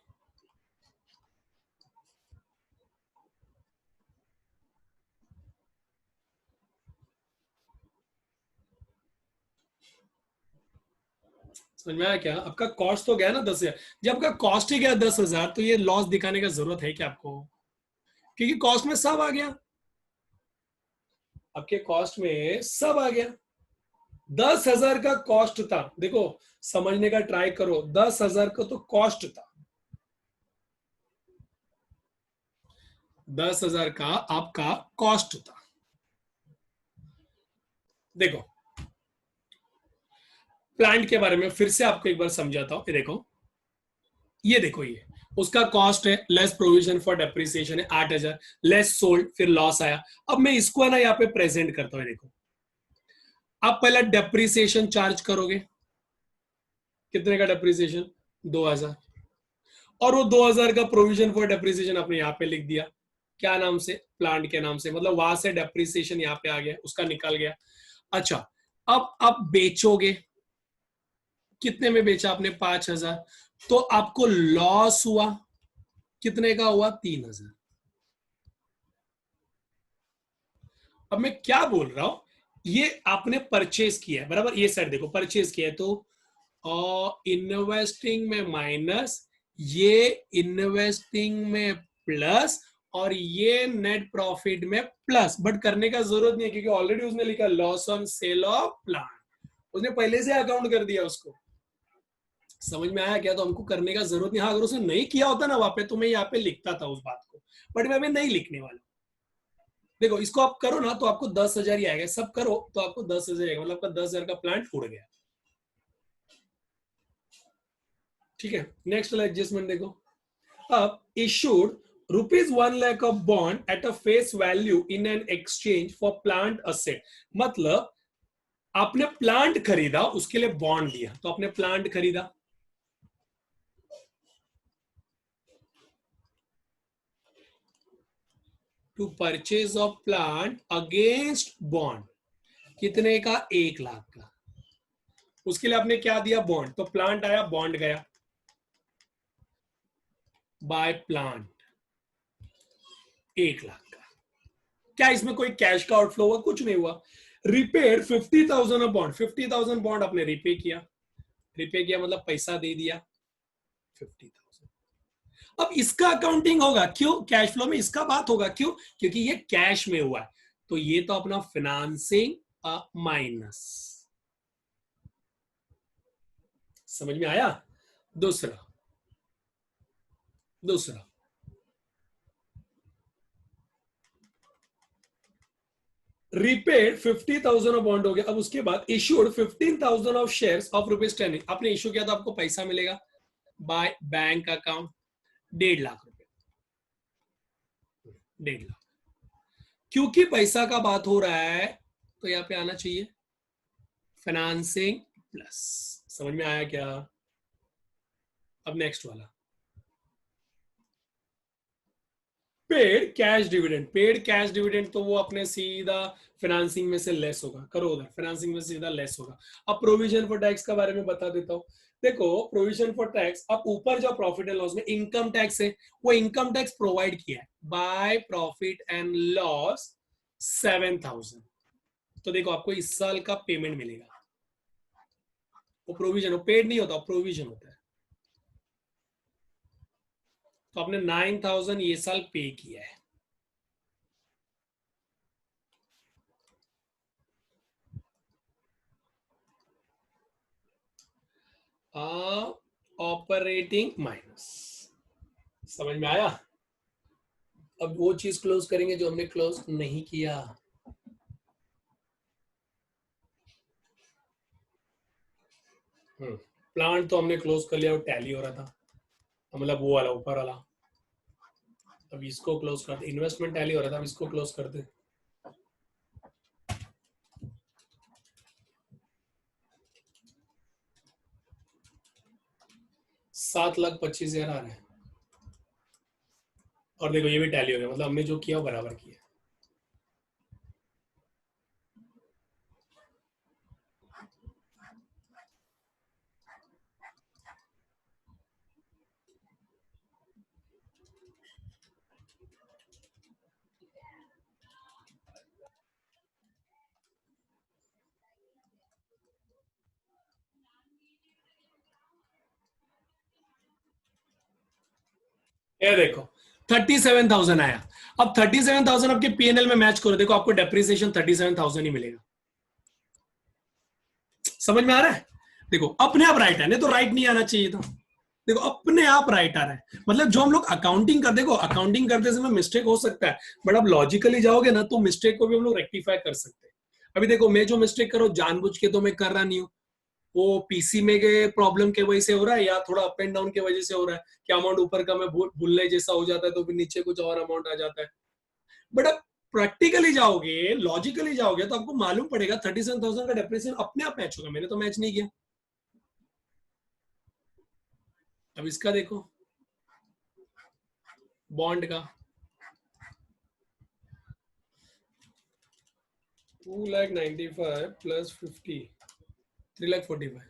समझ में आया क्या? आपका कॉस्ट तो गया ना 10,000। जब आपका कॉस्ट ही गया 10,000, तो ये लॉस दिखाने का जरूरत है क्या आपको? क्योंकि कॉस्ट में सब आ गया, आपके कॉस्ट में सब आ गया। 10,000 का कॉस्ट था, देखो समझने का ट्राई करो, 10,000 का तो कॉस्ट था, 10,000 का आपका कॉस्ट था। देखो प्लांट के बारे में फिर से आपको एक बार समझाता हूं, ये देखो ये उसका कॉस्ट है, लेस प्रोविजन फॉर डेप्रिसिएशन है 8,000, लेस सोल्ड, फिर लॉस आया। अब मैं इसको है ना यहाँ पे प्रेजेंट करता हूँ, देखो आप पहला डेप्रिसिएशन चार्ज करोगे, कितने का डेप्रिसिएशन? 2,000, और वो 2,000 का प्रोविजन फॉर डेप्रिसिएशन आपने यहाँ पे लिख दिया, क्या नाम से? प्लांट के नाम से, मतलब वहां से डेप्रिसिएशन यहाँ पे आ गया, उसका निकल गया। अच्छा, अब आप बेचोगे, कितने में बेचा आपने? 5,000, तो आपको लॉस हुआ, कितने का हुआ? 3000। अब मैं क्या बोल रहा हूं, ये आपने परचेज किया है बराबर, ये साइड देखो परचेज किया है, तो इन्वेस्टिंग में माइनस, ये इन्वेस्टिंग में प्लस, और ये नेट प्रॉफिट में प्लस, बट करने का जरूरत नहीं है क्योंकि ऑलरेडी उसने लिखा loss on sale of plant, उसने पहले से अकाउंट कर दिया उसको। समझ में आया क्या? तो हमको करने का जरूरत नहीं। हाँ, अगर उसने नहीं किया होता ना वहां पे, तो मैं यहाँ पे लिखता था उस बात को, बट मैं अभी नहीं लिखने वाला। देखो इसको आप करो ना तो आपको 10,000 ही आएगा, सब करो तो आपको 10,000 आएगा, मतलब आपका 10,000 का प्लांट उड़ गया। ठीक है, नेक्स्ट वाला एडजस्टमेंट देखो। अब issued ₹1 lakh of bond at a face value in an exchange for plant asset, मतलब आपने प्लांट खरीदा, उसके लिए बॉन्ड दिया, तो आपने प्लांट खरीदा, to purchase of plant against bond, कितने का? 1 लाख का। उसके लिए आपने क्या दिया? बॉन्ड, तो प्लांट आया, बॉन्ड गया, बाय प्लांट 1 लाख का। क्या इसमें कोई कैश का आउटफ्लो हुआ? कुछ नहीं हुआ। रिपेड 50,000 ऑफ बॉन्ड, 50,000 बॉन्ड आपने रिपे किया, रिपे किया मतलब पैसा दे दिया 50,000। अब इसका अकाउंटिंग होगा, क्यों? कैश फ्लो में इसका बात होगा, क्यों? क्योंकि ये कैश में हुआ है, तो ये तो अपना फाइनेंसिंग माइनस। समझ में आया? दूसरा, दूसरा रिपेड 50,000 ऑफ बॉन्ड हो गया। अब उसके बाद इश्यूड 15,000 ऑफ शेयर्स ऑफ ₹10, आपने इश्यू किया तो आपको पैसा मिलेगा बाय बैंक अकाउंट 1.5 लाख रुपए, 1.5 लाख। क्योंकि पैसा का बात हो रहा है तो यहाँ पे आना चाहिए फाइनेंसिंग प्लस। समझ में आया क्या? अब नेक्स्ट वाला, paid cash dividend, paid cash dividend तो वो अपने सीधा फाइनेंसिंग में से लेस होगा, करो उधर, फाइनेंसिंग में से सीधा लेस होगा। अब प्रोविजन फॉर टैक्स के बारे में बता देता हूँ। देखो प्रोविजन फॉर टैक्स, अब ऊपर जो प्रॉफिट एंड लॉस में इनकम टैक्स है, वो इनकम टैक्स प्रोवाइड किया है बाय प्रॉफिट एंड लॉस 7,000, तो देखो आपको इस साल का पेमेंट मिलेगा, वो प्रोविजन, वो पेड नहीं होता, प्रोविजन होता है, तो आपने 9,000 ये साल पे किया है। Operating minus. समझ में आया? अब वो चीज क्लोज करेंगे जो हमने क्लोज नहीं किया। प्लांट तो हमने क्लोज कर लिया, वो टैली हो रहा था, मतलब वो वाला ऊपर वाला। अब इसको क्लोज कर दे, इन्वेस्टमेंट टैली हो रहा था, अब इसको क्लोज कर दे। 7,25,000 आ रहे हैं, और देखो ये भी टैली हो गया, मतलब हमने जो किया वो बराबर किया। ये देखो 37,000 आया। अब 37,000 आपके पीएनएल में मैच करो, देखो आपको डेप्रिसिएशन 37,000 ही मिलेगा। समझ में आ रहा है? देखो अपने आप राइट है, नहीं तो राइट नहीं आना चाहिए था। देखो अपने आप राइट आ रहा है, मतलब जो हम लोग अकाउंटिंग करते, देखो अकाउंटिंग करते समय मिस्टेक हो सकता है, बट अब लॉजिकली जाओगे ना तो मिस्टेक को भी हम लोग रेक्टिफाई कर सकते हैं। अभी देखो मैं जो मिस्टेक करो जानबूझ के तो मैं कर रहा नहीं हूँ, वो पीसी में के प्रॉब्लम के वजह से हो रहा है, या थोड़ा अप एंड डाउन की वजह से हो रहा है कि अमाउंट ऊपर का मैं भूलने जैसा हो जाता है, तो फिर नीचे कुछ और अमाउंट आ जाता है। बट अब प्रैक्टिकली जाओगे, लॉजिकली जाओगे, तो आपको मालूम पड़ेगा 37,000 का डेप्रिसिएशन अपने आप मैच होगा, मैंने तो मैच नहीं किया। अब इसका देखो, बॉन्ड का 2,95,000 प्लस 50, 3,45,000।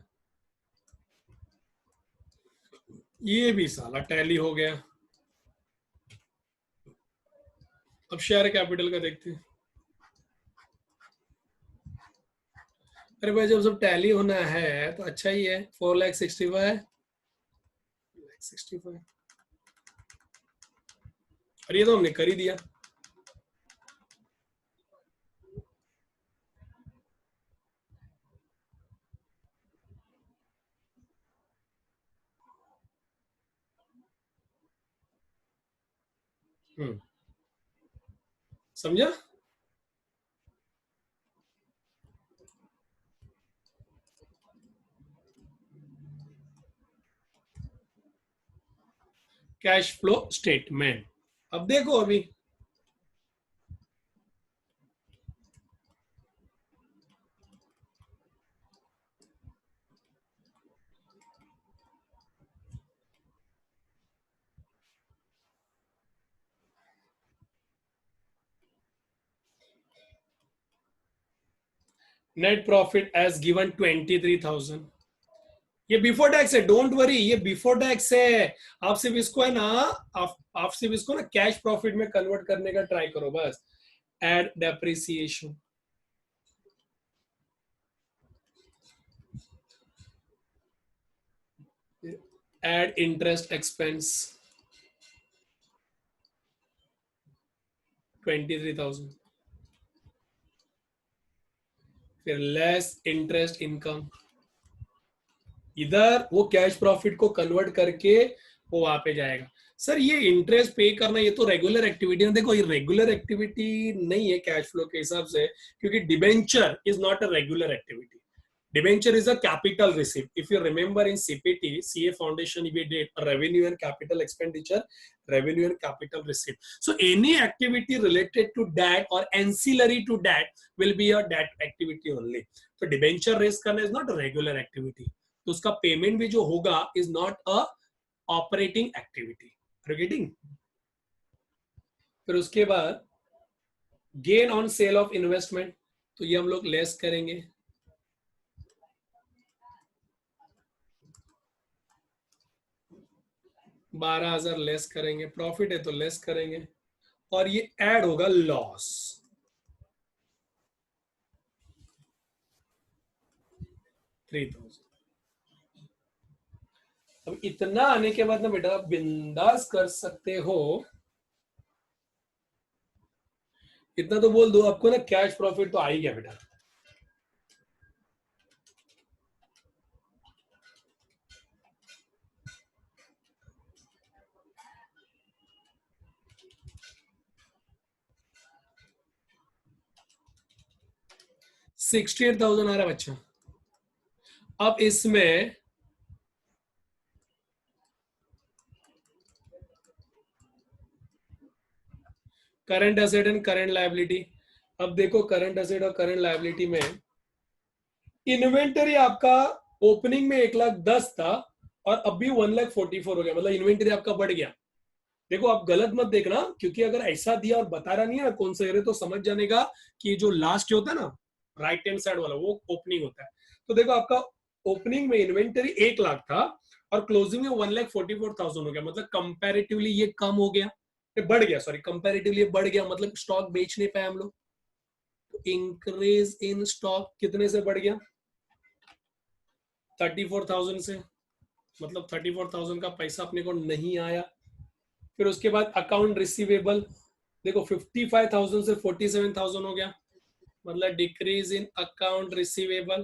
ये भी साला टैली हो गया। अब शेयर कैपिटल का देखते हैं। अरे भाई जब सब टैली होना है तो अच्छा ही है। 4,65,65। और ये तो हमने कर ही दिया। समझा। Cash flow statement. अब देखो अभी नेट प्रॉफिट एज गिवन 23,000। ये बिफोर टैक्स है, डोंट वरी, ये बिफोर टैक्स है। आप सिर्फ इसको है ना, आप सिर्फ इसको ना कैश प्रॉफिट में कन्वर्ट करने का ट्राई करो बस। Add depreciation, add interest expense 23,000, फिर लेस इंटरेस्ट इनकम। इधर वो कैश प्रॉफिट को कन्वर्ट करके वो वहां पे जाएगा। सर ये इंटरेस्ट पे करना ये तो रेगुलर एक्टिविटी है। देखो ये रेगुलर एक्टिविटी नहीं है कैश फ्लो के हिसाब से, क्योंकि debenture is not a regular activity. Debenture is a capital receipt. If you remember in CPT, CA Foundation, we did revenue and capital expenditure, revenue and capital receipt. So any activity related to that or ancillary to that will be a that activity only. So debenture raise करना is not a regular activity. तो उसका payment भी जो होगा is not a operating activity. Are you getting? फिर उसके बाद gain on sale of investment, तो ये हम लोग लेस करेंगे। 12,000 लेस करेंगे, प्रॉफिट है तो लेस करेंगे, और ये ऐड होगा लॉस 3,000। अब इतना आने के बाद ना बेटा आप बिंदास कर सकते हो। इतना तो बोल दो आपको ना, कैश प्रॉफिट तो आ ही गया बेटा। $68,000 आ रहा है बच्चा। अब इसमें current asset and current liability. अब देखो करंट एसेट और करंट लायबिलिटी में इन्वेंटरी आपका ओपनिंग में 1,10,000 था और अभी 1,44,000 हो गया, मतलब इन्वेंटरी आपका बढ़ गया। देखो आप गलत मत देखना, क्योंकि अगर ऐसा दिया और बता रहा नहीं है ना कौन सा एरिया, तो समझ जाने का कि जो लास्ट होता है ना राइट हैंड साइड वाला वो ओपनिंग होता है। तो देखो आपका ओपनिंग में इन्वेंटरी 1,00,000 था और क्लोजिंग में 1,44,000 हो गया, मतलब कंपैरेटिवली ये कम हो गया, ये बढ़ गया, सॉरी कंपैरेटिवली बढ़ गया, मतलब स्टॉक बेच नहीं पाए हम लोग। तो इंक्रीज इन स्टॉक कितने से बढ़ गया? 34,000 से, मतलब 34,000 का पैसा अपने को नहीं आया। फिर उसके बाद अकाउंट रिसीवेबल, देखो 55,000 से 47,000 हो गया, मतलब डिक्रीज इन अकाउंट रिसीवेबल।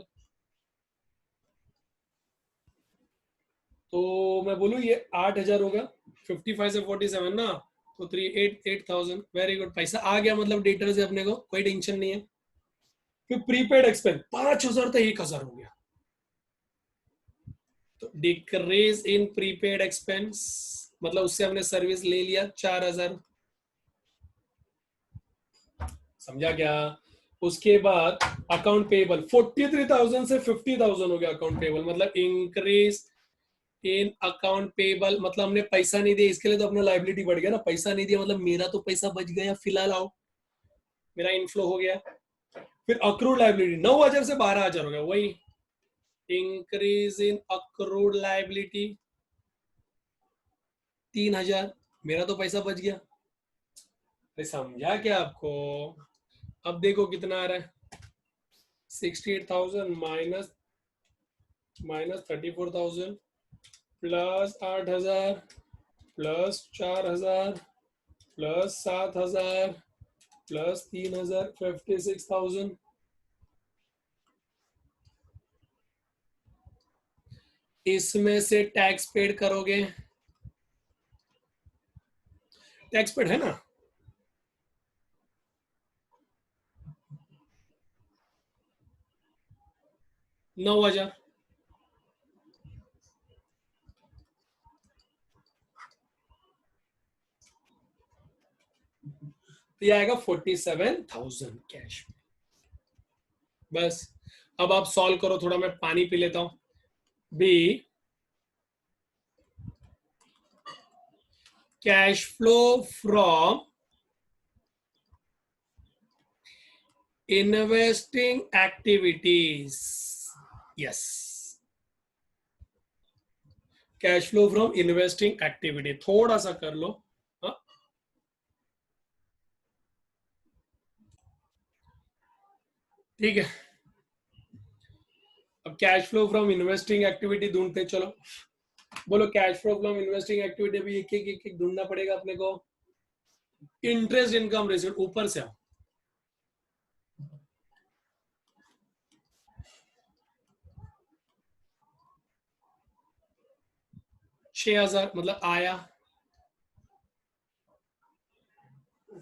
तो मैं बोलूं ये 8,000 होगा, 55 से 47 ना, तो 8,000। वेरी गुड, पैसा आ गया, मतलब डेटर से अपने को कोई टेंशन नहीं है। फिर प्रीपेड एक्सपेंस 5,000 तो 1,000 हो गया, तो डिक्रीज इन प्रीपेड एक्सपेंस, मतलब उससे हमने सर्विस ले लिया 4,000। समझा क्या? उसके बाद अकाउंट पेबल 43,000 से 50,000 हो गया अकाउंट पेबल, मतलब इंक्रीज इन अकाउंट पेबल, मतलब हमने पैसा नहीं दिया, इसके लिए तो अपना लाइबिलिटी बढ़ गया ना। पैसा नहीं दिया मतलब मेरा तो पैसा बच गया फिलहाल, आओ मेरा इनफ्लो हो गया। फिर अक्रूड लाइबिलिटी 9,000 से 12,000 हो गया, वही इंक्रीज इन अक्रूड लाइबिलिटी। 3,000, मेरा तो पैसा बच गया। अरे समझा क्या आपको? अब देखो कितना आ रहा है, 68,000 minus 34,000 plus 8,000 plus 4,000 plus 7,000 plus 3,000, 56,000। इसमें से टैक्स पेड करोगे, टैक्स पेड है ना? 9,000। तो ये आएगा 47,000 कैश। बस अब आप सॉल्व करो, थोड़ा मैं पानी पी लेता हूं। B cash flow from investing activities, yes, cash flow from investing activity, थोड़ा सा कर लो। हाँ? ठीक है, अब cash flow from investing activity ढूंढते चलो। बोलो cash flow from investing activity भी एक ढूंढना पड़ेगा अपने को। इंटरेस्ट इनकम रिसीव, ऊपर से आओ। 6,000 मतलब आया।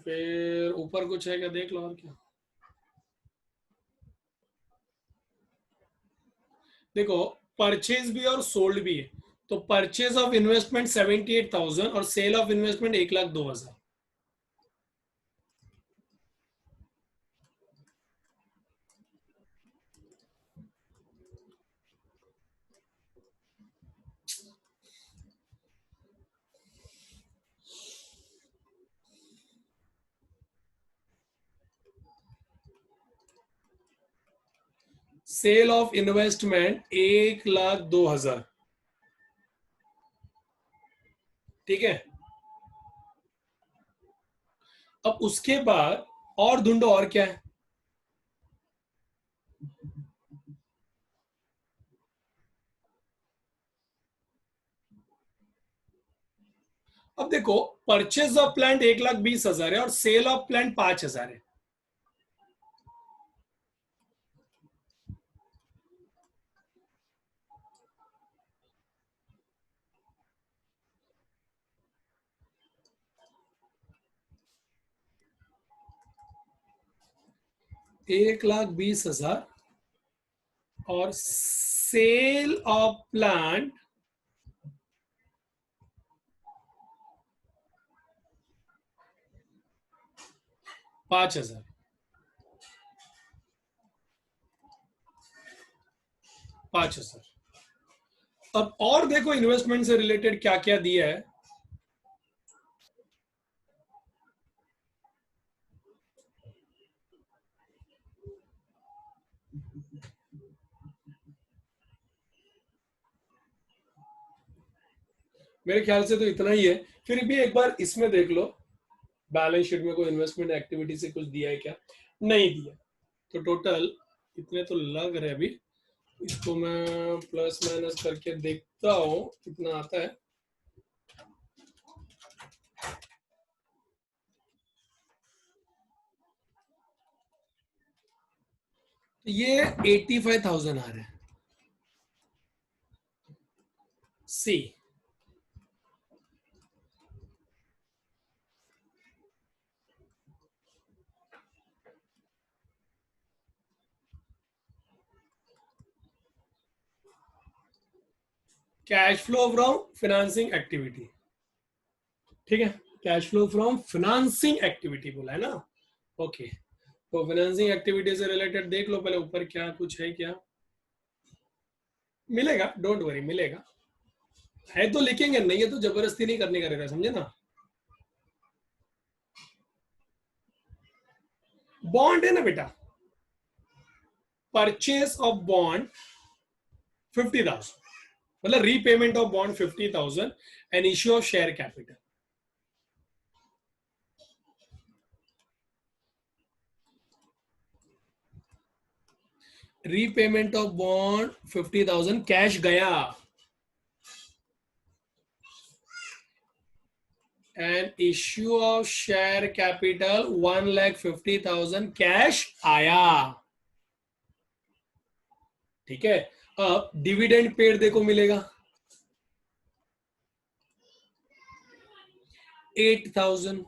फिर ऊपर कुछ है क्या, देख लो और क्या। देखो परचेज भी और सोल्ड भी है, तो परचेज ऑफ इन्वेस्टमेंट 78,000 और sale of investment 1,02,000। Sale of investment 1,02,000, ठीक है। अब उसके बाद और ढूंढो और क्या है। अब देखो परचेज ऑफ प्लांट 1,20,000 है और सेल ऑफ प्लांट 5,000 है। एक लाख 20,000 और सेल ऑफ प्लांट 5,000। 5,000। अब और देखो इन्वेस्टमेंट से रिलेटेड क्या क्या दिया है। मेरे ख्याल से तो इतना ही है, फिर भी एक बार इसमें देख लो बैलेंस शीट में कोई इन्वेस्टमेंट एक्टिविटी से कुछ दिया है क्या, नहीं दिया। तो टोटल इतने तो लग रहे अभी, इसको मैं प्लस माइनस करके देखता हूँ कितना आता है। ये 85,000 आ रहा है। C cash flow from financing activity, ठीक है। Cash flow from financing activity बोला है ना, ओके। तो फाइनेंसिंग एक्टिविटी से रिलेटेड देख लो पहले ऊपर क्या कुछ है क्या। मिलेगा, डोंट वरी, मिलेगा। है तो लिखेंगे, नहीं है तो जबरदस्ती नहीं करने का रहेगा, समझे ना। बॉन्ड है ना बेटा, परचेज ऑफ बॉन्ड 50,000, मतलब repayment of bond 50,000 and issue of share capital. Repayment of bond 50,000 कैश गया and issue of share capital 1,50,000 कैश आया. ठीक है. अब डिविडेंड पेड देखो मिलेगा 8,000.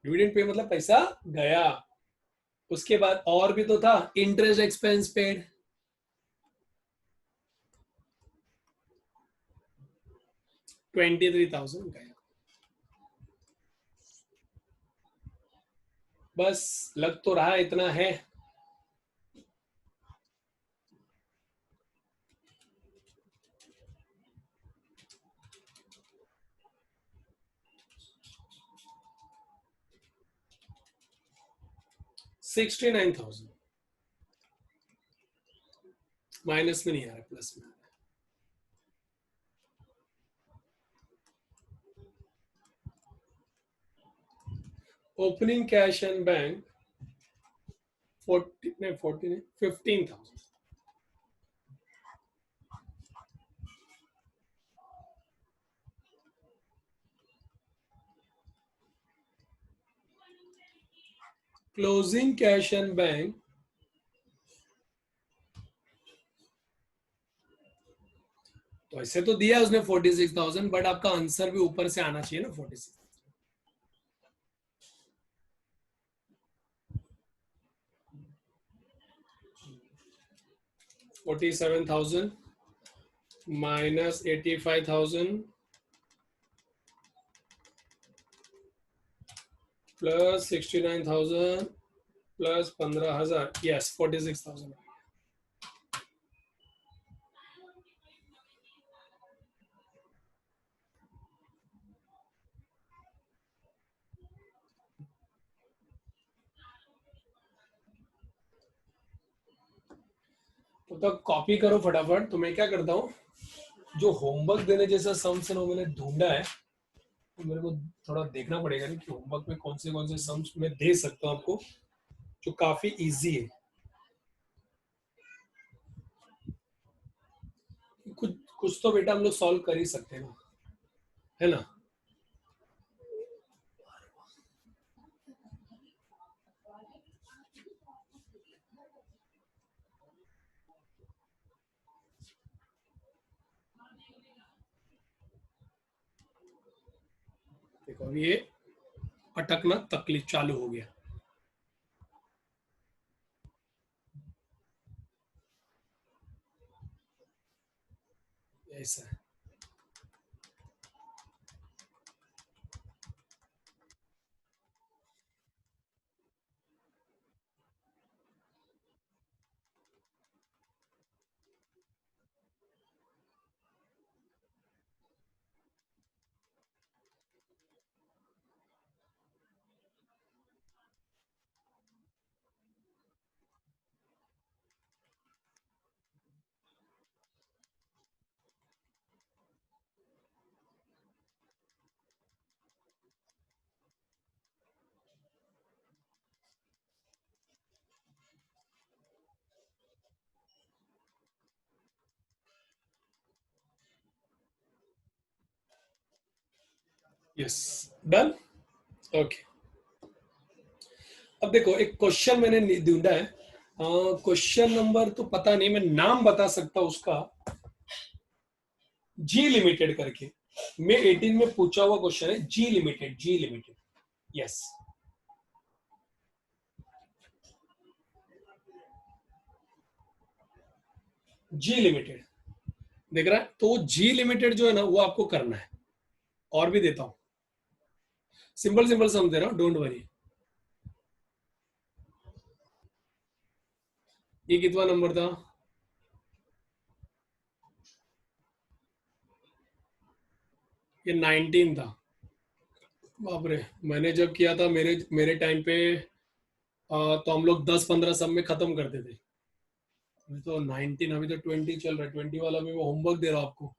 डिविडेंड पे मतलब पैसा गया. उसके बाद और भी तो था, इंटरेस्ट एक्सपेंस पेड 23,000 गया. बस लग तो रहा इतना है. $69,000 माइनस में नहीं आ रहा, प्लस में. Opening cash and bank 15,000. Closing cash and bank तो ऐसे तो दिया उसने 46,000, बट आपका आंसर भी ऊपर से आना चाहिए ना 46. 47,000 minus 85,000 plus 69,000 plus 15,000. Yes, 46,000. तो कॉपी करो फटाफट. तो मैं क्या करता हूँ, जो होमवर्क देने जैसा सम्स है वो मैंने ढूंढा है. तो मेरे को थोड़ा देखना पड़ेगा कि होमवर्क में कौन से सम्स मैं दे सकता हूँ आपको जो काफी इजी है. कुछ कुछ तो बेटा हम लोग सॉल्व कर ही सकते हैं ना, है ना. देखो अब ये अटकना तकलीफ चालू हो गया. ऐसा है. Yes, done. ओके. अब देखो एक क्वेश्चन मैंने ढूंढा है. क्वेश्चन नंबर तो पता नहीं, मैं नाम बता सकता हूं उसका, जी लिमिटेड करके. मैं 18 में पूछा हुआ क्वेश्चन है, जी लिमिटेड. जी लिमिटेड. यस. जी लिमिटेड देख रहा है. तो जी लिमिटेड जो है ना वो आपको करना है. और भी देता हूं, सिंपल सिंपल सम दे रहा हूं, डोंट वरी. ये कितना नंबर था? ये 19 था. बाप रे, मैंने जब किया था मेरे मेरे टाइम पे तो हम लोग 10-15 सब में खत्म करते थे. अभी तो 19, अभी तो 20 चल रहा है, 20 वाला में वो होमवर्क दे रहा हूं आपको।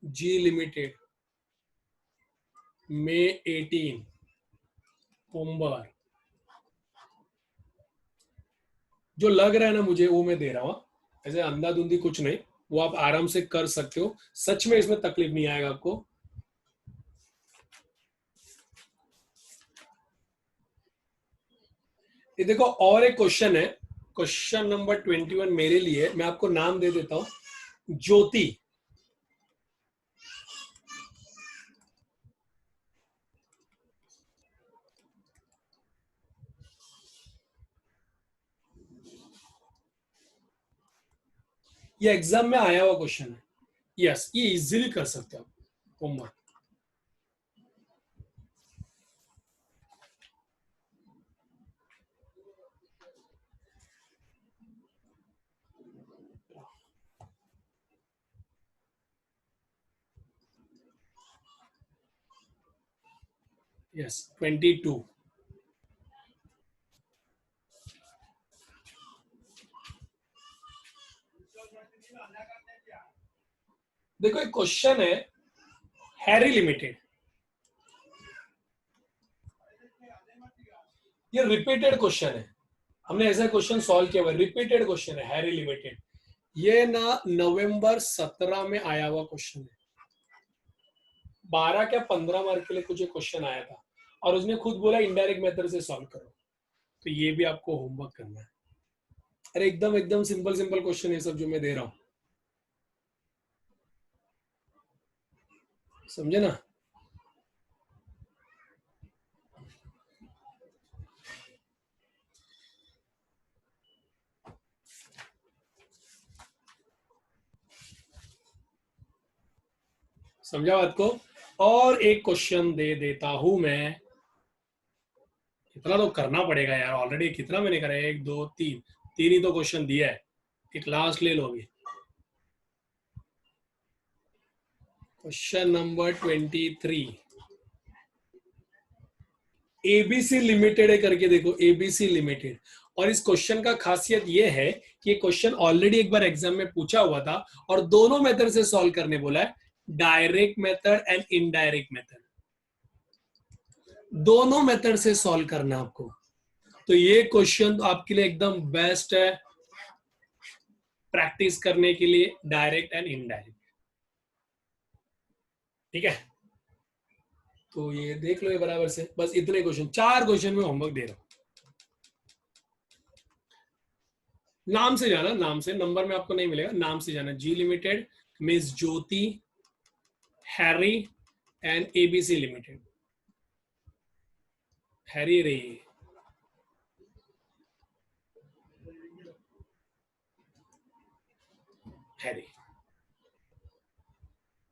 जी लिमिटेड May 18 होमवर्क, जो लग रहा है ना मुझे वो मैं दे रहा हूँ, ऐसे अंधाधुंधी कुछ नहीं, वो आप आराम से कर सकते हो, सच में इसमें तकलीफ नहीं आएगा आपको। ये देखो और एक क्वेश्चन है, क्वेश्चन नंबर 21 मेरे लिए, मैं आपको नाम दे देता हूं, ज्योति। ये एग्जाम में आया हुआ क्वेश्चन है, यस, ये इजीली कर सकते हो आप होमवर्क। यस 22। देखो एक क्वेश्चन है, हैरी लिमिटेड, ये रिपीटेड क्वेश्चन है, हमने ऐसा क्वेश्चन सॉल्व किया हुआ, रिपीटेड क्वेश्चन है हैरी लिमिटेड। ये ना नवंबर 17 में आया हुआ क्वेश्चन है, 12 क्या 15 मार्क के लिए कुछ एक क्वेश्चन आया था, और उसने खुद बोला इनडायरेक्ट मेथड से सॉल्व करो, तो ये भी आपको होमवर्क करना है। अरे एकदम एकदम सिंपल सिंपल क्वेश्चन है सब जो मैं दे रहा हूं, समझे ना। समझा बात को। और एक क्वेश्चन दे देता हूं मैं, इतना तो करना पड़ेगा यार, ऑलरेडी कितना मैंने करा है, 1 2 3, तीन ही तो क्वेश्चन दिया है, एक लास्ट ले लो अभी। क्वेश्चन नंबर 23, एबीसी लिमिटेड है करके देखो, एबीसी लिमिटेड। और इस क्वेश्चन का खासियत यह है कि क्वेश्चन ऑलरेडी एक बार एग्जाम में पूछा हुआ था, और दोनों मेथड से सॉल्व करने बोला है, direct method and indirect method, दोनों मेथड से सॉल्व करना आपको। तो ये क्वेश्चन आपके लिए एकदम बेस्ट है प्रैक्टिस करने के लिए, डायरेक्ट एंड इनडायरेक्ट, ठीक है। तो ये देख लो ये बराबर से, बस इतने क्वेश्चन, 4 क्वेश्चन में होमवर्क दे रहा हूं। नाम से जाना, नाम से, नंबर में आपको नहीं मिलेगा, नाम से जाना। G limited, Miss Jyoti, Harry and ABC limited. Harry रही, हैरी,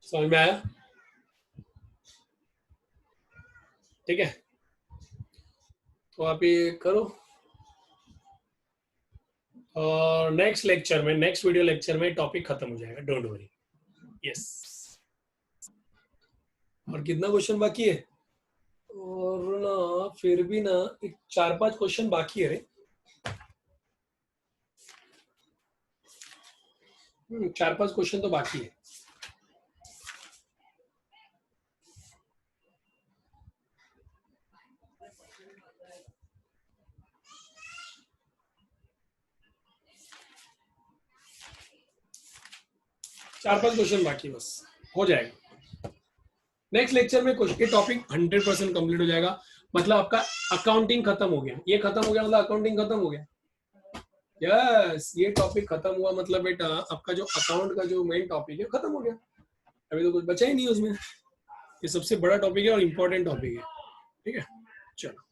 समझ में आया, ठीक है। तो आप ये करो, और नेक्स्ट लेक्चर में, नेक्स्ट वीडियो लेक्चर में टॉपिक खत्म हो जाएगा, डोंट वरी। यस, और कितना क्वेश्चन बाकी है, और ना फिर भी ना एक 4-5 क्वेश्चन बाकी है रे, 4-5 क्वेश्चन तो बाकी है। चार पांच क्वेश्चन बाकी, बस हो जाएगा। नेक्स्ट लेक्चर में क्वेश्चन ये टॉपिक 100% कंप्लीट हो जाएगा, मतलब आपका अकाउंटिंग खत्म हो गया, ये खत्म हो गया मतलब अकाउंटिंग खत्म हो गया। यस, ये टॉपिक खत्म हुआ मतलब बेटा आपका जो अकाउंट का जो मेन टॉपिक है खत्म हो गया, अभी तो कुछ बचा ही नहीं उसमें, ये सबसे बड़ा टॉपिक है और इम्पोर्टेंट टॉपिक है, ठीक है। चलो।